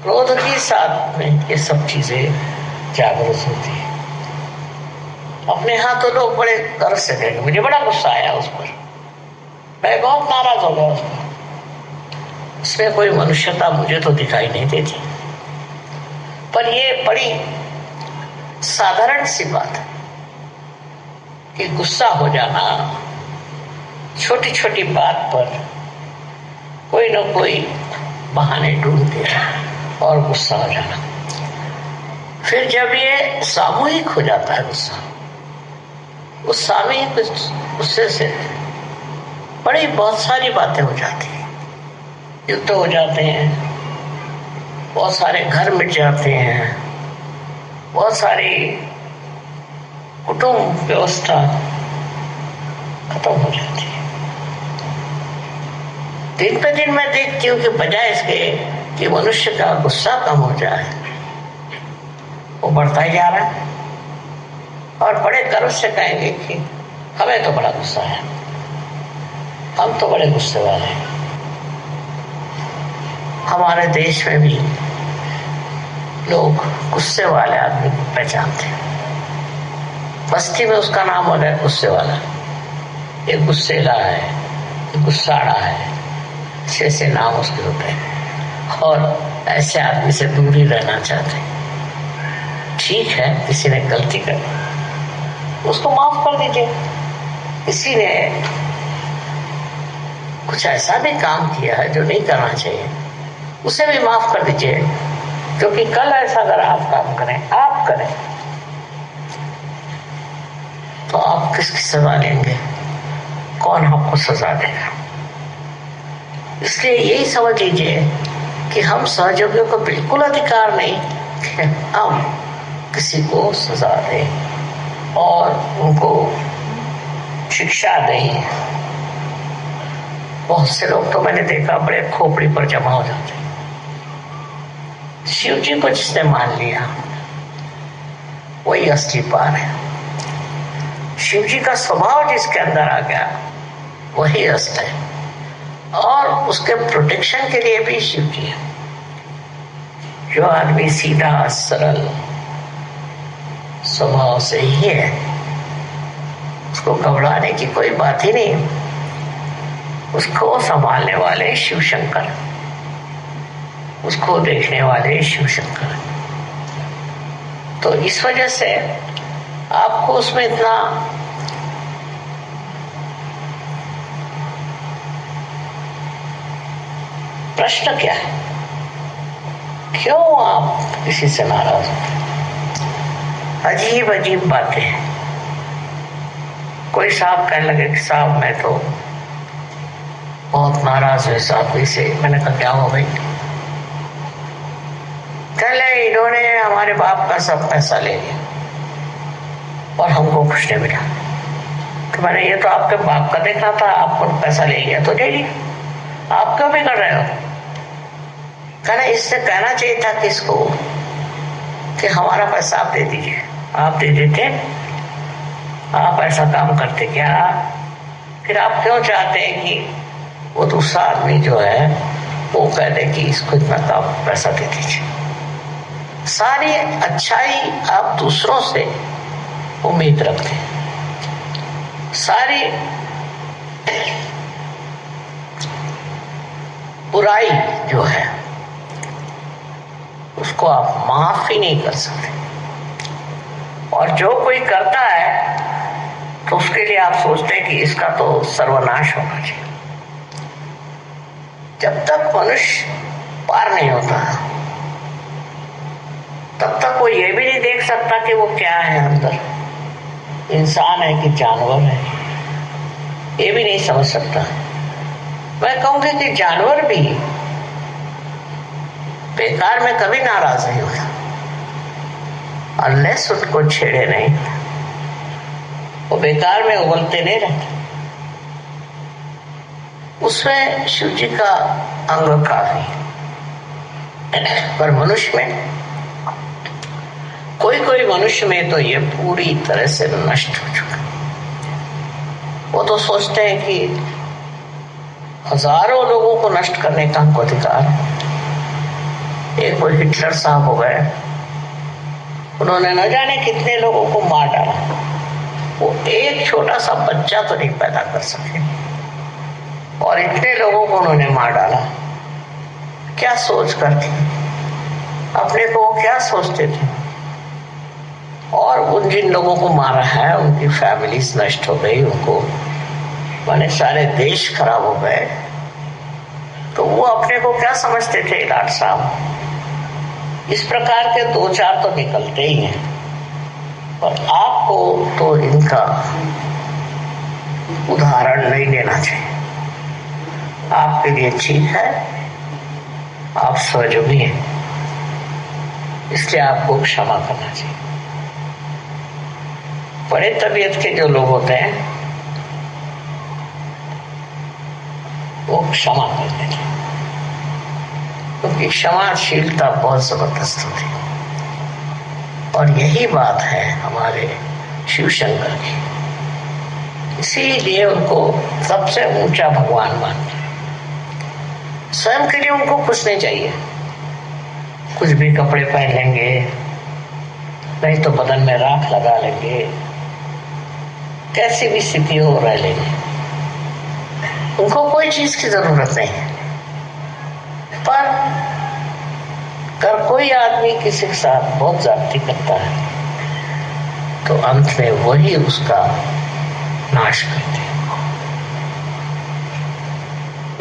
S4: क्रोध के साथ में ये सब चीजें जागृत होती है। अपने यहाँ तो लोग बड़े गर्व से कहेंगे मुझे बड़ा गुस्सा आया उस पर, मैं बहुत नाराज हो गया उस पर। उसमें कोई मनुष्यता मुझे तो दिखाई नहीं देती। पर ये बड़ी साधारण सी बात है कि गुस्सा हो जाना, छोटी छोटी बात पर कोई न कोई बहाने ढूंढ देना और गुस्सा हो जाना। फिर जब ये सामूहिक हो जाता है गुस्सा, उस सामूहिक गुस्से से बड़ी बहुत सारी बातें हो जाती हैं, युद्ध हो जाते हैं, बहुत सारे घर मिट जाते हैं, बहुत सारी कुटुंब व्यवस्था खत्म हो जाती है। दिन पे दिन मैं देखती हूँ कि बजाय इसके कि मनुष्य का गुस्सा कम हो जाए, वो बढ़ता ही जा रहा है। और बड़े गर्व से कहेंगे कि हमें तो बड़ा गुस्सा है, हम तो बड़े गुस्से वाले हैं। हमारे देश में भी लोग गुस्से वाले आदमी को पहचानते हैं। बस्ती में उसका नाम हो गया गुस्से वाला, ये गुस्सेला है, ये गुस्साड़ा है, ऐसे नाम उसके होते हैं। और ऐसे आदमी से दूर ही रहना चाहते हैं। ठीक है, किसी ने गलती कर, उसको माफ कर दीजिए। किसी ने कुछ ऐसा भी काम किया है जो नहीं करना चाहिए, उसे भी माफ कर दीजिए, क्योंकि कल ऐसा अगर आप काम करें, आप करें, तो आप किसकी सजा लेंगे? कौन आपको सजा देगा? इसलिए यही समझ लीजिए कि हम सहयोगियों को बिल्कुल अधिकार नहीं कि हम किसी को सजा दें और उनको शिक्षा दें। बहुत से लोग तो मैंने देखा बड़े खोपड़ी पर जमा हो जाते। शिव जी को जिसने मान लिया वही असली पार है। शिव जी का स्वभाव जिसके अंदर आ गया वही असली है, और उसके प्रोटेक्शन के लिए भी शिव जी है। जो आदमी सीधा सरल स्वभाव से ही है, उसको घबराने की कोई बात ही नहीं। उसको संभालने वाले शिव शंकर, उसको देखने वाले शिव शंकर। तो इस वजह से आपको उसमें इतना प्रश्न क्या है? क्यों आप किसी से नाराज होते? अजीब अजीब बातें। कोई साहब कहने लगे कि साहब मैं तो बहुत नाराज हुए साहब से। मैंने कहा क्या हो गई? कहले इन्होंने हमारे बाप का सब पैसा ले लिया और हमको कुछ नहीं मिला। तो मैंने ये तो आपके बाप का देखना था, आपको पैसा ले लिया तो ले लिया, आप क्यों भी कर रहे हो? कहना इससे कहना चाहिए था किसको कि हमारा पैसा आप दे दीजिए। आप दे देते, आप ऐसा काम करते क्या? फिर आप क्यों चाहते हैं कि वो दूसरा आदमी जो है वो कह दे कि इसको इतना काम पैसा दे दीजिए? सारी अच्छाई आप दूसरों से उम्मीद रखते हैं, सारी बुराई जो है उसको आप माफ ही नहीं कर सकते। और जो कोई करता है तो उसके लिए आप सोचते हैं कि इसका तो सर्वनाश होना चाहिए। जब तक मनुष्य पार नहीं होता तब तक वो ये भी नहीं देख सकता कि वो क्या है अंदर, इंसान है कि जानवर है, ये भी नहीं समझ सकता। मैं कहूंगी कि जानवर भी बेकार में कभी नाराज नहीं होता अनलेस उनको छेड़े नहीं, वो बेकार में उबलते नहीं रहते। उसमें शिव जी का अंग काफी, पर मनुष्य में कोई मनुष्य में तो ये पूरी तरह से नष्ट हो चुका। वो तो सोचते हैं कि हजारों लोगों को नष्ट करने का हमको अधिकार है। एक कोई हिटलर साहब हो गए, उन्होंने न जाने कितने लोगों को मार डाला, वो एक छोटा सा बच्चा तो नहीं पैदा कर सके और इतने लोगों को उन्होंने मार डाला। क्या सोच कर थी? अपने को वो क्या सोचते थे? और उन जिन लोगों को मारा है उनकी फैमिलीज नष्ट हो गई, उनको माने सारे देश खराब हो गए। तो वो अपने को क्या समझते थे? लाट साहब इस प्रकार के दो चार तो निकलते ही हैं, और आपको तो इनका उदाहरण नहीं लेना चाहिए। आपके लिए ठीक है, आप सहयोगी हैं, इसलिए आपको क्षमा करना चाहिए। बड़े तबीयत के जो लोग होते हैं वो क्षमा करते हैं, क्योंकि क्षमाशीलता बहुत जबरदस्त होती है। और यही बात है हमारे शिव शंकर की, इसीलिए उनको सबसे ऊंचा भगवान मानते हैं। स्वयं के लिए उनको कुछ नहीं चाहिए, कुछ भी कपड़े पहन लेंगे, नहीं तो बदन में राख लगा लेंगे, कैसी भी स्थिति हो रह लेंगे, उनको कोई चीज की जरूरत नहीं है। पर अगर कोई आदमी किसी के साथ बहुत ज्यादती करता है तो अंत में वही उसका नाश करते हैं।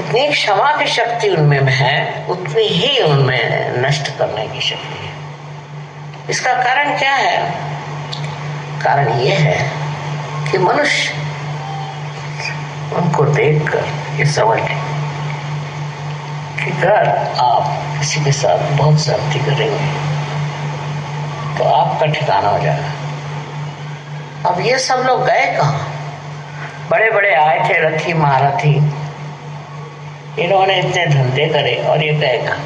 S4: इतनी क्षमा की शक्ति उनमें है, उतनी ही उनमें नष्ट करने की शक्ति है। इसका कारण क्या है? कारण यह है कि मनुष्य उनको देखकर ये समझ ले कि अगर आप किसी के साथ बहुत ज्यादती करेंगे तो आपका ठिकाना हो जाएगा। अब ये सब लोग गए कहाँ? बड़े बड़े आए थे रथी महारथी, इन्होंने इतने धंधे करे और ये गए कहाँ?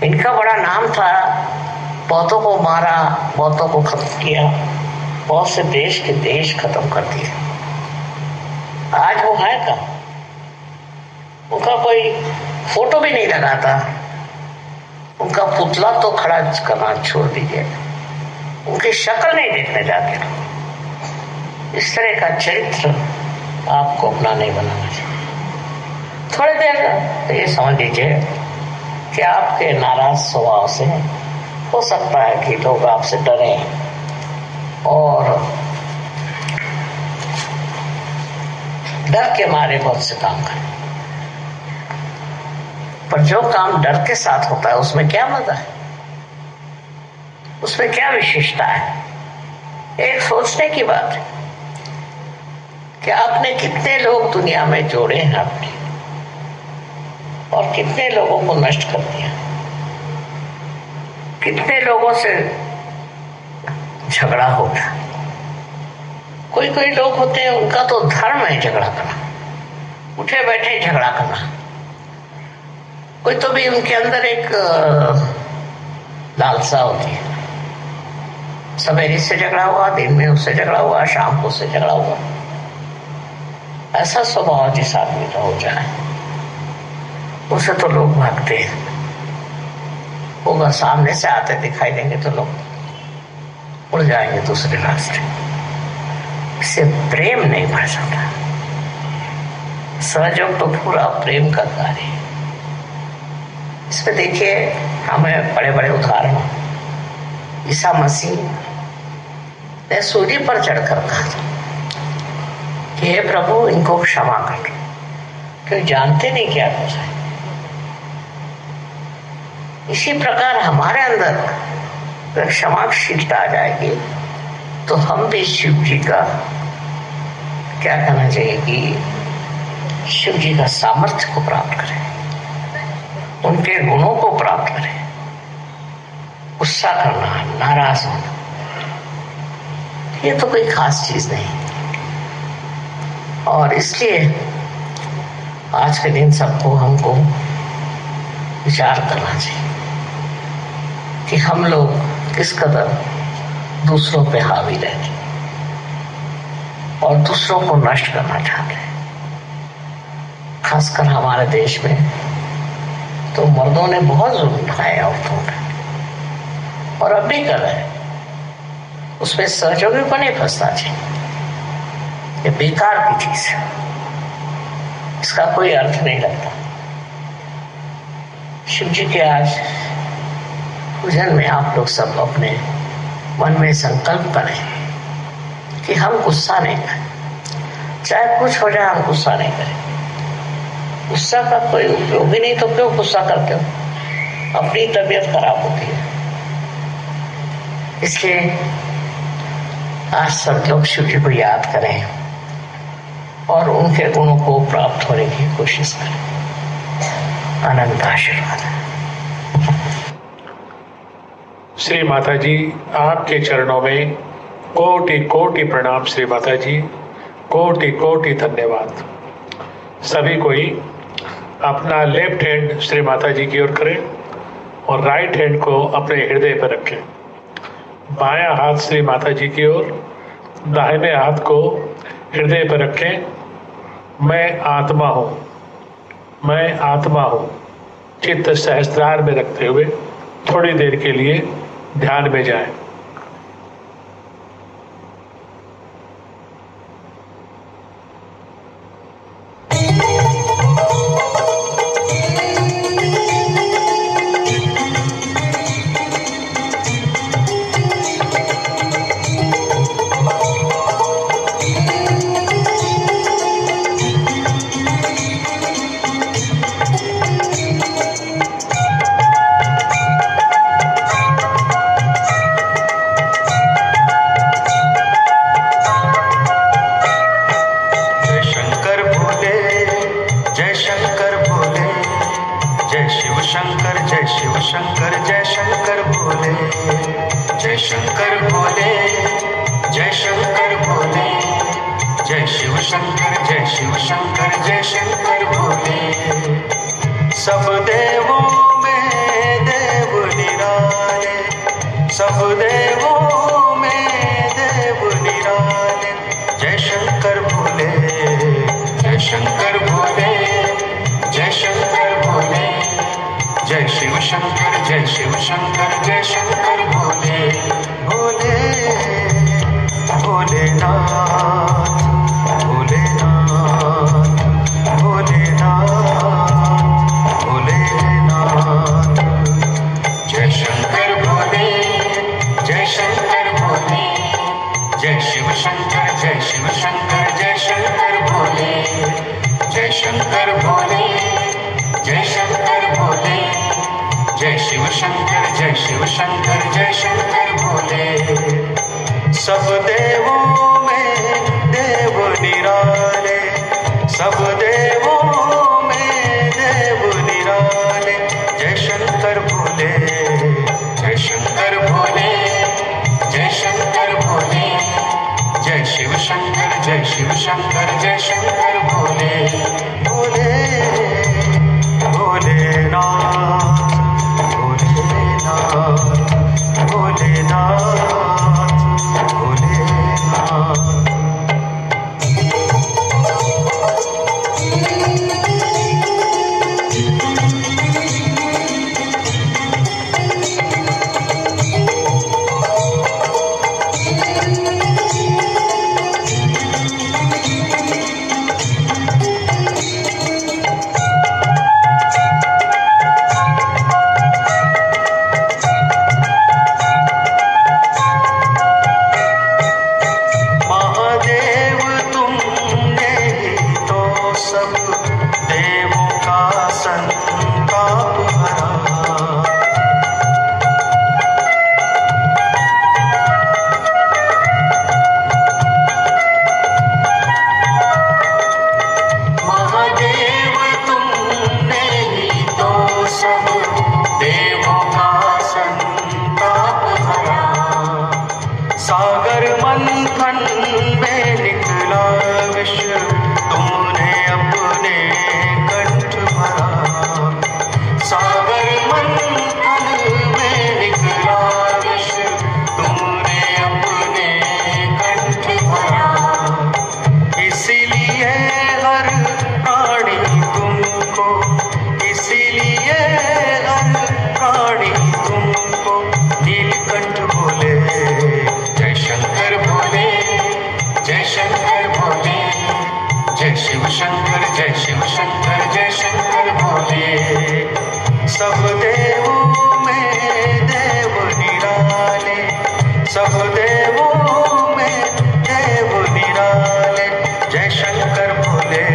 S4: इनका बड़ा नाम था, बहुतों को मारा, बहुतों को खत्म किया, बहुत से देश के देश खत्म कर दिए। आज वो है कहाँ? उनका कोई फोटो भी नहीं लगाता, उनका पुतला तो खड़ा करना छोड़ दीजिए, उनकी शक्ल नहीं देखने जाते। इस तरह का चरित्र आपको अपना नहीं बनाना चाहिए। थोड़ी देर ये समझ लीजिए कि आपके नाराज स्वभाव से हो सकता है कि लोग आपसे डरें और डर के मारे बहुत से काम करें, पर जो काम डर के साथ होता है उसमें क्या मजा है, उसमें क्या विशेषता है? एक सोचने की बात है कि आपने कितने लोग दुनिया में जोड़े हैं आपने, और कितने लोगों को नष्ट कर दिया, कितने लोगों से झगड़ा हो गया। कोई कोई लोग होते हैं उनका तो धर्म है झगड़ा करना, उठे बैठे झगड़ा करना। कोई तो भी उनके अंदर एक लालसा होती है, सवेरे से झगड़ा हुआ, दिन में उससे झगड़ा हुआ, शाम को उससे झगड़ा हुआ। ऐसा स्वभाव जिस आदमी का हो जाए उसे तो लोग भागते हैं। वो अगर सामने से आते दिखाई देंगे तो लोग उड़ जाएंगे दूसरे रास्ते। इससे प्रेम नहीं बढ़ सकता। सहयोग तो पूरा प्रेम का कार्य है। इसमें देखिए हमें बड़े बड़े उदाहरण, ईसा मसीह ने सूली पर चढ़कर कहा था कि हे प्रभु इनको क्षमा कर, क्योंकि जानते नहीं क्या कर रहे। इसी प्रकार हमारे अंदर क्षमाशीलता आ जाएगी तो हम भी शिव जी का क्या कहना चाहिए कि शिव जी का सामर्थ्य को प्राप्त करें, उनके गुणों को प्राप्त करें। गुस्सा करना, नाराज होना, ये तो कोई खास चीज नहीं। और इसलिए आज के दिन सबको हमको विचार करना चाहिए कि हम लोग किस कदर दूसरों पे हावी रहते और दूसरों को नष्ट करना चाहते हैं। खासकर हमारे देश में तो मर्दों ने बहुत जुल्म उठाए औरतों पे, और अब भी कर रहे हैं। उसमें सहयोगी को नहीं फंसना चाहिए। ये बेकार की चीज है, इसका कोई अर्थ नहीं लगता। शिव जी के आज पूजन में आप लोग सब अपने मन में संकल्प करें कि हम गुस्सा नहीं करें, चाहे कुछ हो जाए हम गुस्सा नहीं करें। गुस्सा का कोई उपयोग ही नहीं, तो क्यों गुस्सा करते हो? अपनी तबीयत खराब होती है। इसलिए आज सब लोग शिव जी को याद करें और उनके गुणों को प्राप्त होने की कोशिश करें। अनंत आशीर्वाद।
S1: श्री माता जी आपके चरणों में कोटि कोटि प्रणाम। श्री माता जी कोटि कोटि धन्यवाद। सभी कोई अपना लेफ्ट हैंड श्री माता जी की ओर करें और राइट हैंड को अपने हृदय पर रखें। बायां हाथ श्री माता जी की ओर, दाहिने हाथ को हृदय पर रखें। मैं आत्मा हूँ, मैं आत्मा हूँ। चित्त सहस्त्रार में रखते हुए थोड़ी देर के लिए ध्यान में जाएं।
S5: शंकर भोले, जय शंकर भोले, जय शिव शंकर, जय शिव शंकर, जय शंकर भोले। सब देवों में देव निराले, सब देवों में देव निराले, जय शंकर भोले, जय शंकर भोले, जय शंकर भोले, जय शिव शंकर, जय शिव शंकर, जय शंकर भोले। भोले भोलेनाथ, भोलेनाथ, भोलेनाथ, भोलेनाथ। जय शंकर भोले, जय शंकर भोले, जय शिव शंकर, जय शिव शंकर, जय शंकर भोले, जय शंकर भोले, जय शंकर भोले, जय शिव शंकर, जय शिव शंकर, जय शंकर भोले। सब देवों में देव निराले, सब देवों में देव निराले, जय शंकर भोले, जय शंकर भोले, जय शंकर भोले, जय शिव शंकर, जय शिव शंकर, जय शंकर भोले। भोले भोलेनाथ, भोलेनाथ, भोलेनाथ, भोलेनाथ। सब देवों में देव निराले, सब देवों में देव निराले, जय शंकर भोले,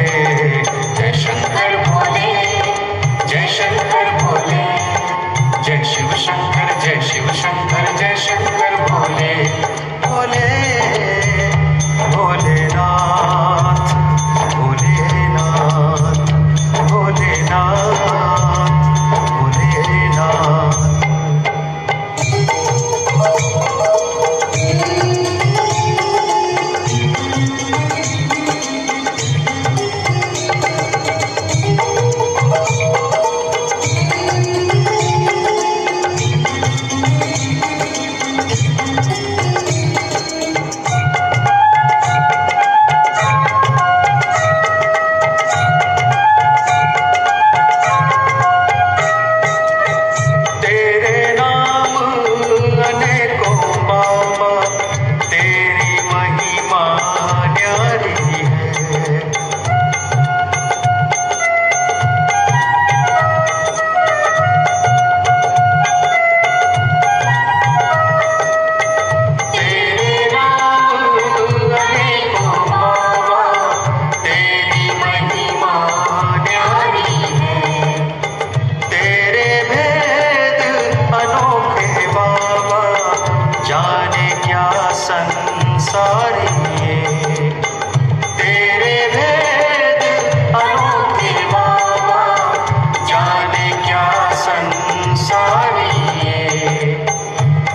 S5: जय शंकर भोले, जय शंकर भोले, जय शिव शंकर, जय शिव शंकर, जय शंकर भोले। भोले भोलेनाथ, भोलेनाथ, भोलेनाथ,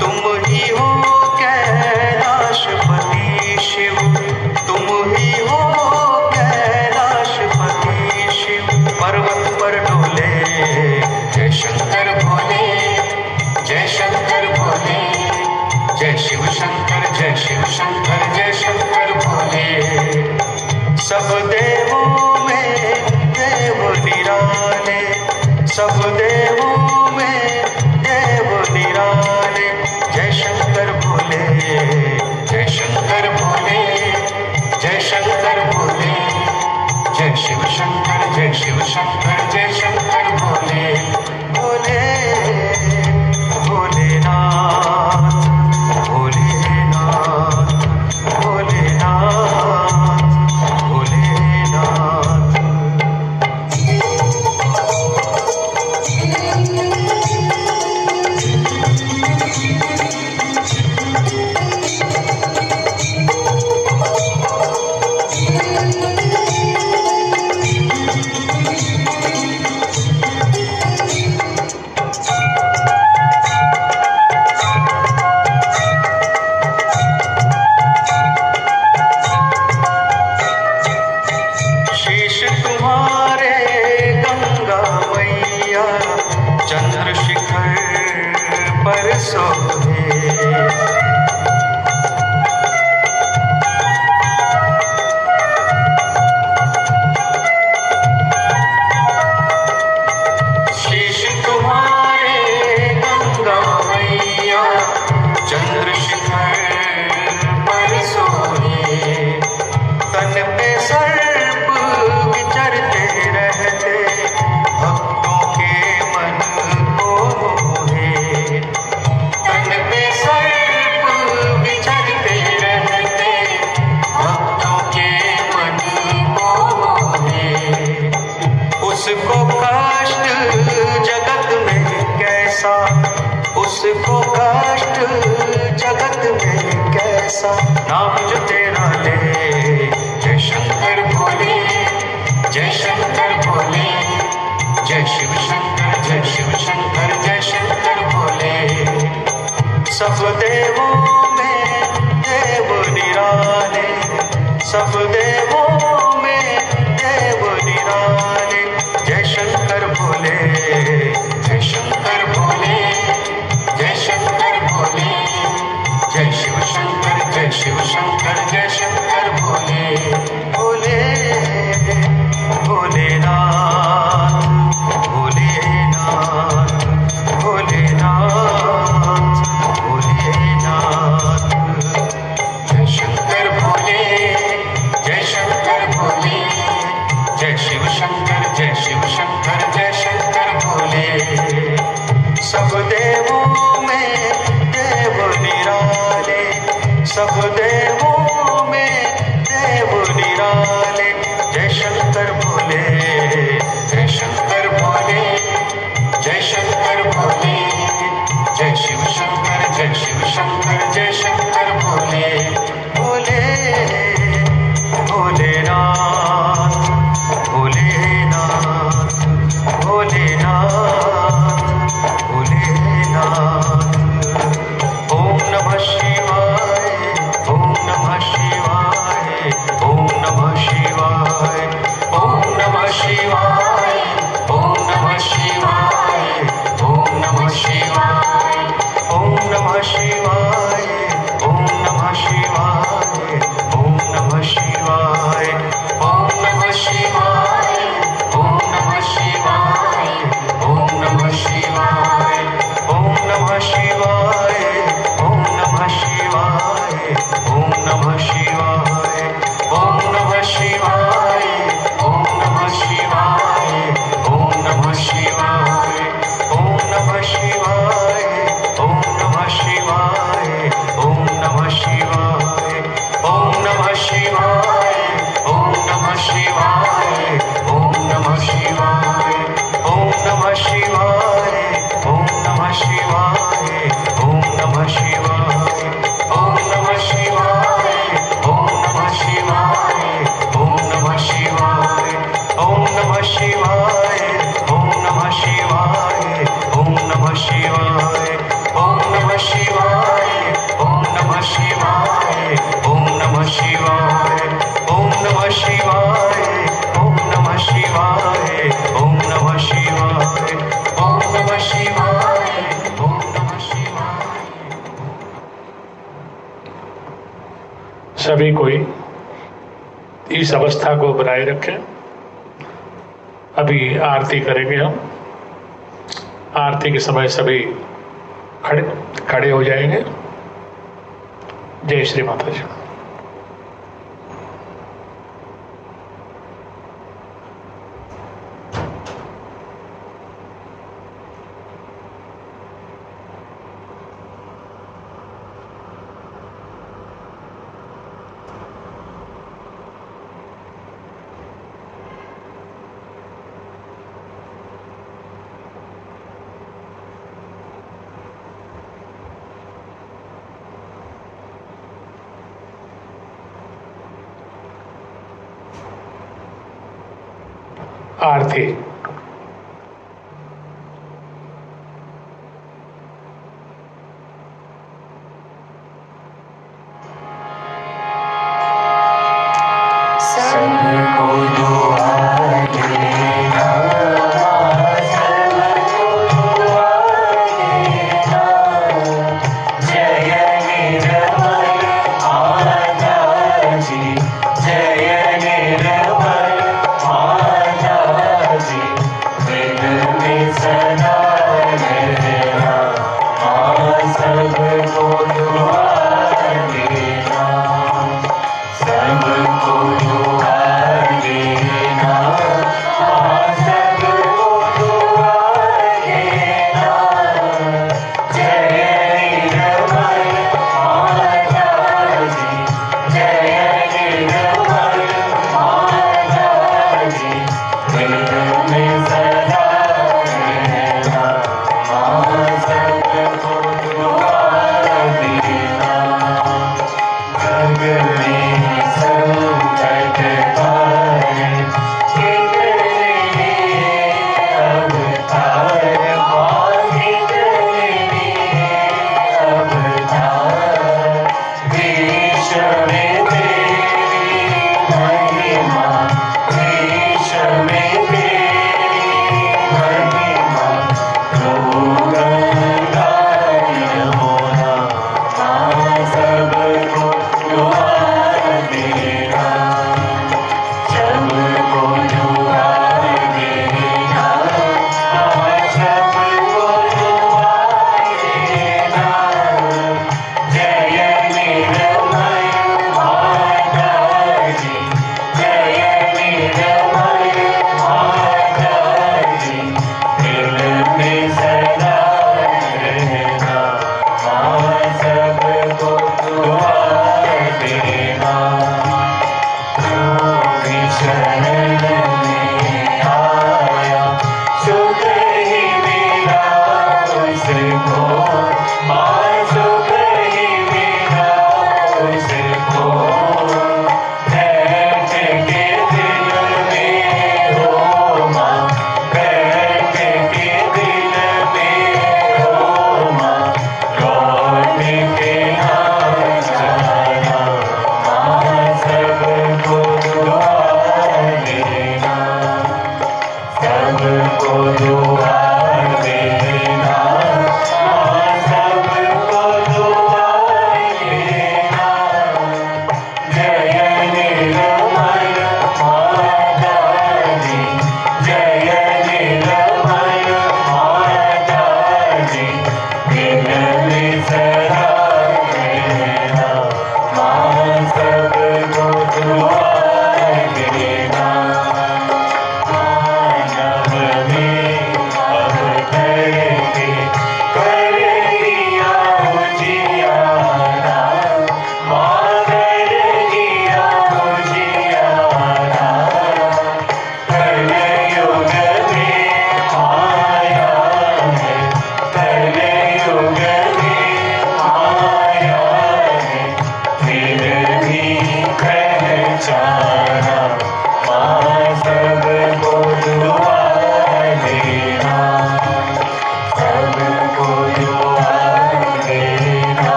S5: तुम ही हो जय शिव शंकर जय शिव शंकर जय शंकर भोले। सब देवों में देव निराले, सब देवों में देव निराले। जय शंकर भोले जय शंकर भोले जय शंकर भोले। जय शिव शंकर जय शिव शंकर जय शंकर भोले। भोले भोलेनाथ भोलेनाथ भोलेनाथ भोलेनाथ। उसको कष्ट जगत में कैसा, नाम जो तेरा ले। जय शंकर भोले जय शंकर भोले। जय शिव शंकर जय शिव शंकर जय शंकर भोले। सब देवों में देव निराले, सब देवों में देव निराले। जय शंकर भोले जय शंकर भोले जय शंकर भोले। जय शिव शंकर जय शिव शंकर जय शंकर भोले। भोले भोलेनाथ भोलेनाथ भोलेनाथ भोलेनाथ। जय शंकर भोले जय शंकर भोले। जय शिव शंकर जय शिव शंकर जय शंकर भोले। सब देवों में देव निराले, सब देवों में देव निराले। जय शंकर भोले जय शंकर भोले जय शंकर भोले। जय शिव शंकर जय शिव शंकर जय शंकर भोले। भोले भोलेनाथ भोलेनाथ भोलेनाथ भोलेनाथ। ओम नमः शिवाय ओम नमः
S1: सभी कोई इस अवस्था को बनाए रखें। अभी आरती करेंगे हम। आरती के समय सभी खड़े हो जाएंगे। जय श्री माता जी। आरती।
S5: सबको दुआ देना, सबको दुआ देना। जय निर्मल माता जी, जय निर्मल माता जी।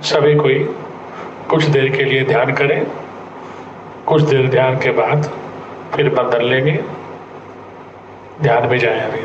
S1: सभी कोई कुछ देर के लिए ध्यान करें। कुछ देर ध्यान के बाद फिर बंधन लेंगे। ध्यान में जाए अभी।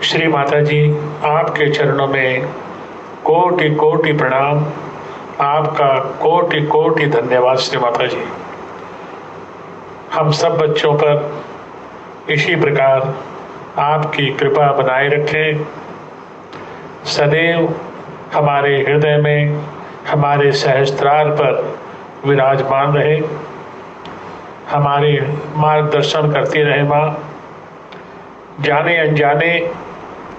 S1: श्री माता जी, आपके चरणों में कोटि कोटि प्रणाम, आपका कोटि कोटि धन्यवाद। श्री माता जी, हम सब बच्चों पर इसी प्रकार आपकी कृपा बनाए रखें। सदैव हमारे हृदय में, हमारे सहस्त्रार पर विराजमान रहे, हमारे मार्गदर्शन करती रहे। माँ, जाने अनजाने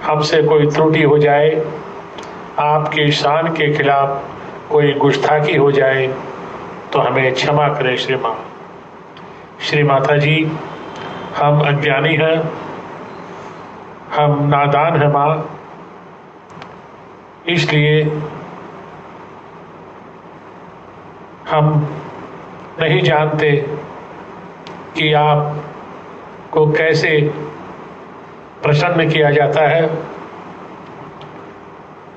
S1: हमसे कोई त्रुटि हो जाए, आपकी शान के खिलाफ कोई गुस्ताखी हो जाए तो हमें क्षमा करें। श्री माँ, श्री माता जी, हम अज्ञानी हैं, हम नादान हैं माँ, इसलिए हम नहीं जानते कि आप को कैसे प्रसन्न किया जाता है।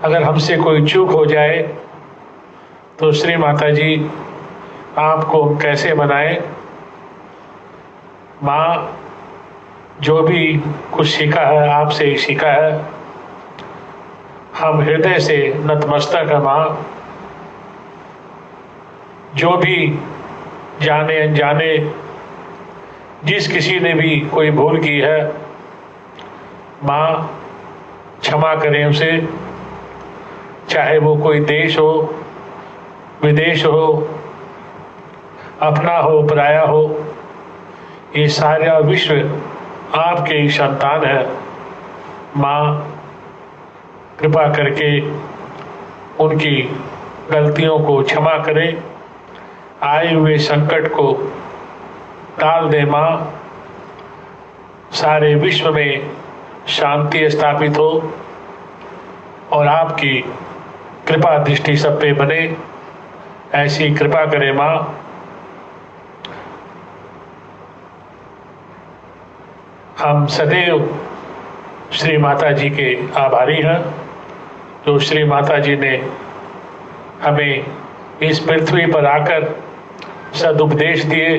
S1: अगर हमसे कोई चूक हो जाए तो श्री माता जी आपको कैसे मनाएं। माँ जो भी कुछ सीखा है आपसे ही सीखा है। हम हृदय से नतमस्तक है माँ। जो भी जाने अनजाने जिस किसी ने भी कोई भूल की है माँ क्षमा करें उसे, चाहे वो कोई देश हो विदेश हो अपना हो पराया हो, ये सारा विश्व आपके ही संतान है। माँ कृपा करके उनकी गलतियों को क्षमा करें, आए हुए संकट को टाल दे माँ। सारे विश्व में शांति स्थापित हो और आपकी कृपा दृष्टि सब पे बने, ऐसी कृपा करे माँ। हम सदैव श्री माता जी के आभारी हैं, जो श्री माता जी ने हमें इस पृथ्वी पर आकर सदुपदेश दिए,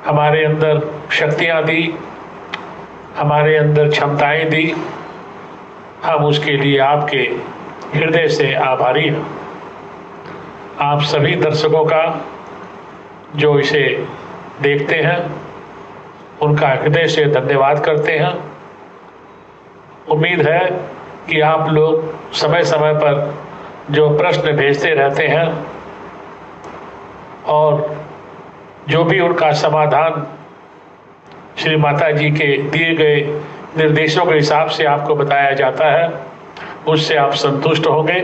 S1: हमारे अंदर शक्तियाँ दी, हमारे अंदर क्षमताएं दी। हम उसके लिए आपके हृदय से आभारी हैं। आप सभी दर्शकों का जो इसे देखते हैं उनका हृदय से धन्यवाद करते हैं। उम्मीद है कि आप लोग समय समय पर जो प्रश्न भेजते रहते हैं और जो भी उनका समाधान श्री माता जी के दिए गए निर्देशों के हिसाब से आपको बताया जाता है, उससे आप संतुष्ट होंगे।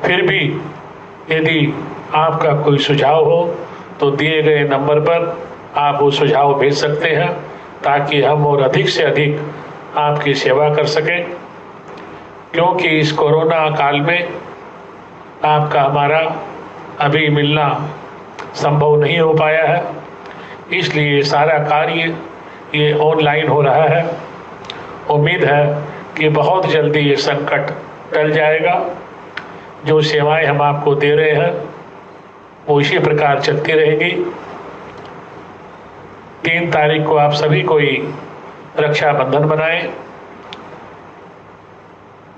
S1: फिर भी यदि आपका कोई सुझाव हो तो दिए गए नंबर पर आप वो सुझाव भेज सकते हैं, ताकि हम और अधिक से अधिक आपकी सेवा कर सकें। क्योंकि इस कोरोना काल में आपका हमारा अभी मिलना संभव नहीं हो पाया है, इसलिए सारा कार्य ये ऑनलाइन हो रहा है। उम्मीद है कि बहुत जल्दी ये संकट टल जाएगा। जो सेवाएं हम आपको दे रहे हैं वो इसी प्रकार चलती रहेगी। 3 तारीख को आप सभी कोई रक्षाबंधन मनाएं।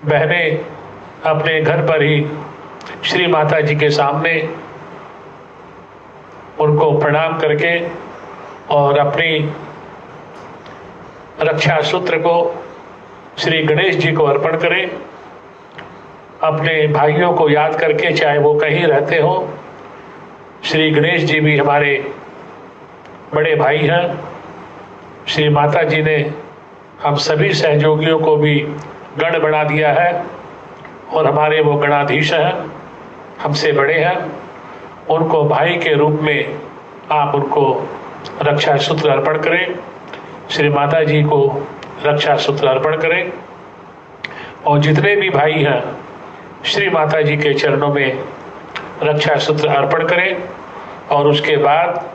S1: बहनें अपने घर पर ही श्री माता जी के सामने उनको प्रणाम करके और अपनी रक्षा सूत्र को श्री गणेश जी को अर्पण करें। अपने भाइयों को याद करके, चाहे वो कहीं रहते हो, श्री गणेश जी भी हमारे बड़े भाई हैं। श्री माता जी ने हम सभी सहयोगियों को भी गण बना दिया है और हमारे वो गणाधीश हैं, हमसे बड़े हैं। उनको भाई के रूप में आप उनको रक्षा सूत्र अर्पण करें, श्री माता जी को रक्षा सूत्र अर्पण करें। और जितने भी भाई हैं श्री माता जी के चरणों में रक्षा सूत्र अर्पण करें और उसके बाद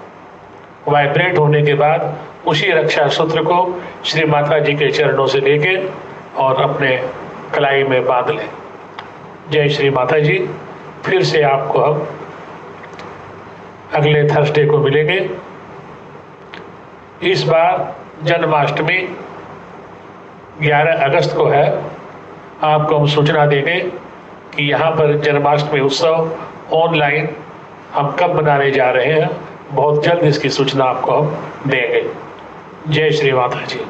S1: वाइब्रेट होने के बाद उसी रक्षा सूत्र को श्री माता जी के चरणों से लेके और अपने कलाई में बांध लें। जय श्री माता जी। फिर से आपको हम अगले थर्सडे को मिलेंगे। इस बार जन्माष्टमी 11 अगस्त को है। आपको हम सूचना देंगे कि यहाँ पर जन्माष्टमी उत्सव ऑनलाइन हम कब मनाने जा रहे हैं। बहुत जल्द इसकी सूचना आपको हम देंगे। जय श्री माता जी।